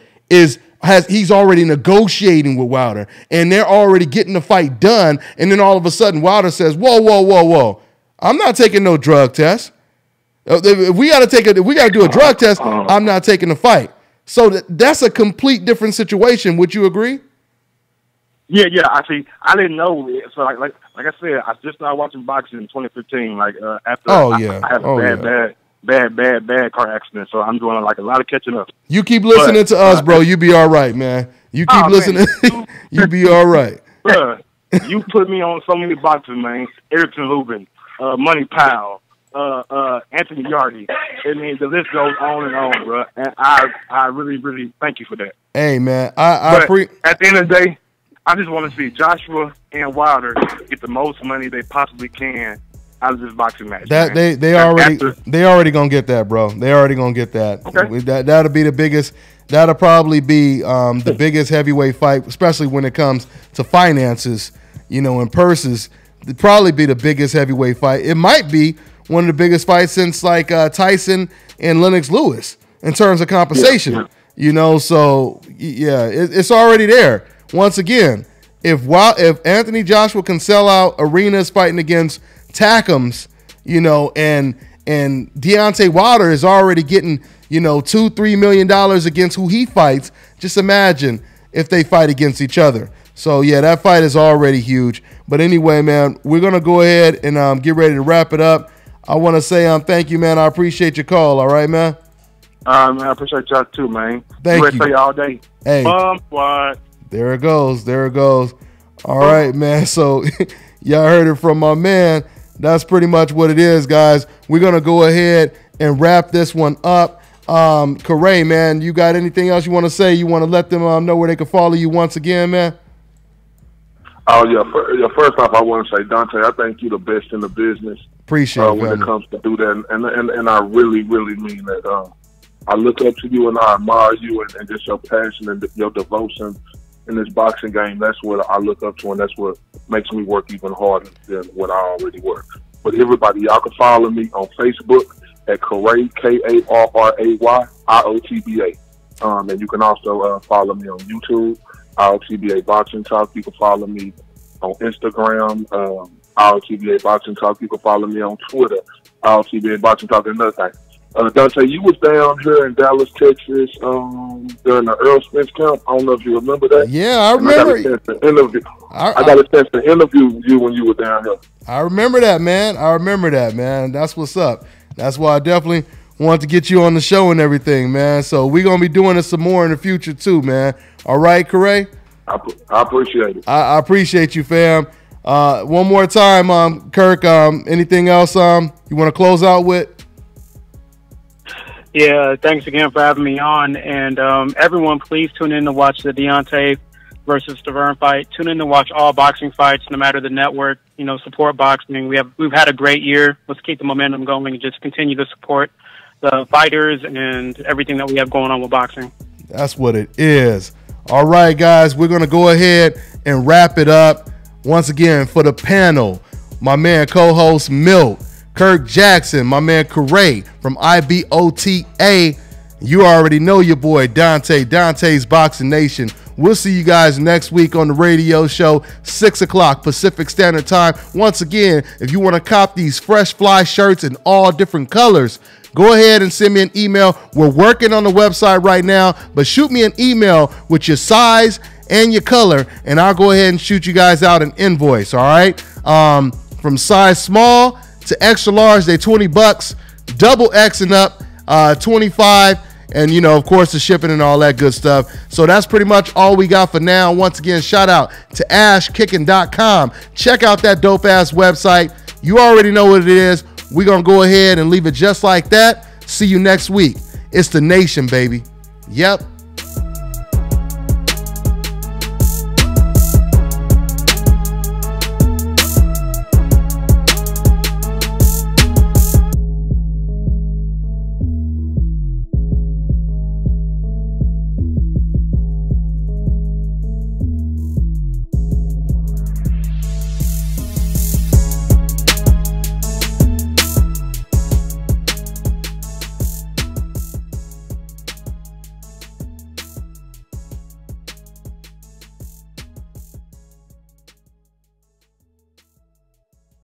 he's already negotiating with Wilder, and they're already getting the fight done, and then all of a sudden Wilder says, "Whoa! I'm not taking no drug test. If we got to do a drug test, I'm not taking the fight." So that's a complete different situation. Would you agree? Yeah. I didn't know. So like I said, I just started watching boxing in 2015. After I had a bad car accident, so I'm doing a lot of catching up. You keep listening to us, bro. You be all right, man. You keep listening. You be all right. Bruh, you put me on so many boxes, man. Erickson Lubin, Money Powell, Anthony Yardy. I mean, the list goes on and on, bro. And I really, really thank you for that. Hey, man. At the end of the day, I just want to see Joshua and Wilder get the most money they possibly can out of this boxing match. They already gonna get that, bro. They already gonna get that. Okay. That'll be the biggest. That'll probably be the biggest heavyweight fight, especially when it comes to finances, and purses. It'd probably be the biggest heavyweight fight. It might be one of the biggest fights since Tyson and Lennox Lewis in terms of compensation. Yeah. So yeah, it's already there. Once again, if Anthony Joshua can sell out arenas fighting against Takams, and Deontay Wilder is already getting, $2-3 million against who he fights. Just imagine if they fight against each other. So yeah, that fight is already huge. But anyway, man, we're gonna go ahead and get ready to wrap it up. I want to say thank you, man. I appreciate your call. All right, man. Man, I appreciate y'all too, man. Thank you. Say all day. Hey, what? There it goes. All right, man. So y'all heard it from my man. That's pretty much what it is, guys. We're going to go ahead and wrap this one up. Corey, man, you got anything else you want to say? You want to let them know where they can follow you once again, man? Oh, yeah. First off, I want to say, Dontae, I think you're the best in the business. Appreciate it, when it comes to do that. And I really, really mean that. I look up to you and I admire you and just your passion and your devotion in this boxing game. That's what I look up to, and that's what makes me work even harder than what I already work. But everybody, y'all can follow me on Facebook at Karray, Karray, IOTBA. And you can also follow me on YouTube, IOTBA Boxing Talk. You can follow me on Instagram, IOTBA Boxing Talk. You can follow me on Twitter, IOTBA Boxing Talk. And another thing, Dontae, you was down here in Dallas, Texas during the Earl Spence camp. I don't know if you remember that. Yeah, I remember. I got a chance to interview you when you were down here. I remember that, man. That's what's up. That's why I definitely want to get you on the show and everything, man. So we're going to be doing this some more in the future too, man. All right, Karray? I appreciate it. I appreciate you, fam. One more time, Kirk, anything else you want to close out with? Yeah, thanks again for having me on. And everyone, please tune in to watch the Deontay versus Stavern fight. Tune in to watch all boxing fights, no matter the network. Support boxing. We've had a great year. Let's keep the momentum going and just continue to support the fighters and everything that we have going on with boxing. That's what it is. All right, guys, we're going to go ahead and wrap it up. Once again, for the panel, my man co-host Milton Kirk Jackson, my man Karray from IBOTA. You already know your boy Dontae's Boxing Nation. We'll see you guys next week on the radio show, 6 o'clock Pacific Standard Time. Once again, if you want to cop these fresh fly shirts in all different colors, go ahead and send me an email. We're working on the website right now, but shoot me an email with your size and your color, and I'll go ahead and shoot you guys out an invoice, all right? From size small to extra large, they're $20. Double X and up, 25, And, you know, of course, the shipping and all that good stuff. So that's pretty much all we got for now. Once again, shout out to ashkicking.com. Check out that dope-ass website. You already know what it is. We're going to go ahead and leave it just like that. See you next week. It's the nation, baby. Yep.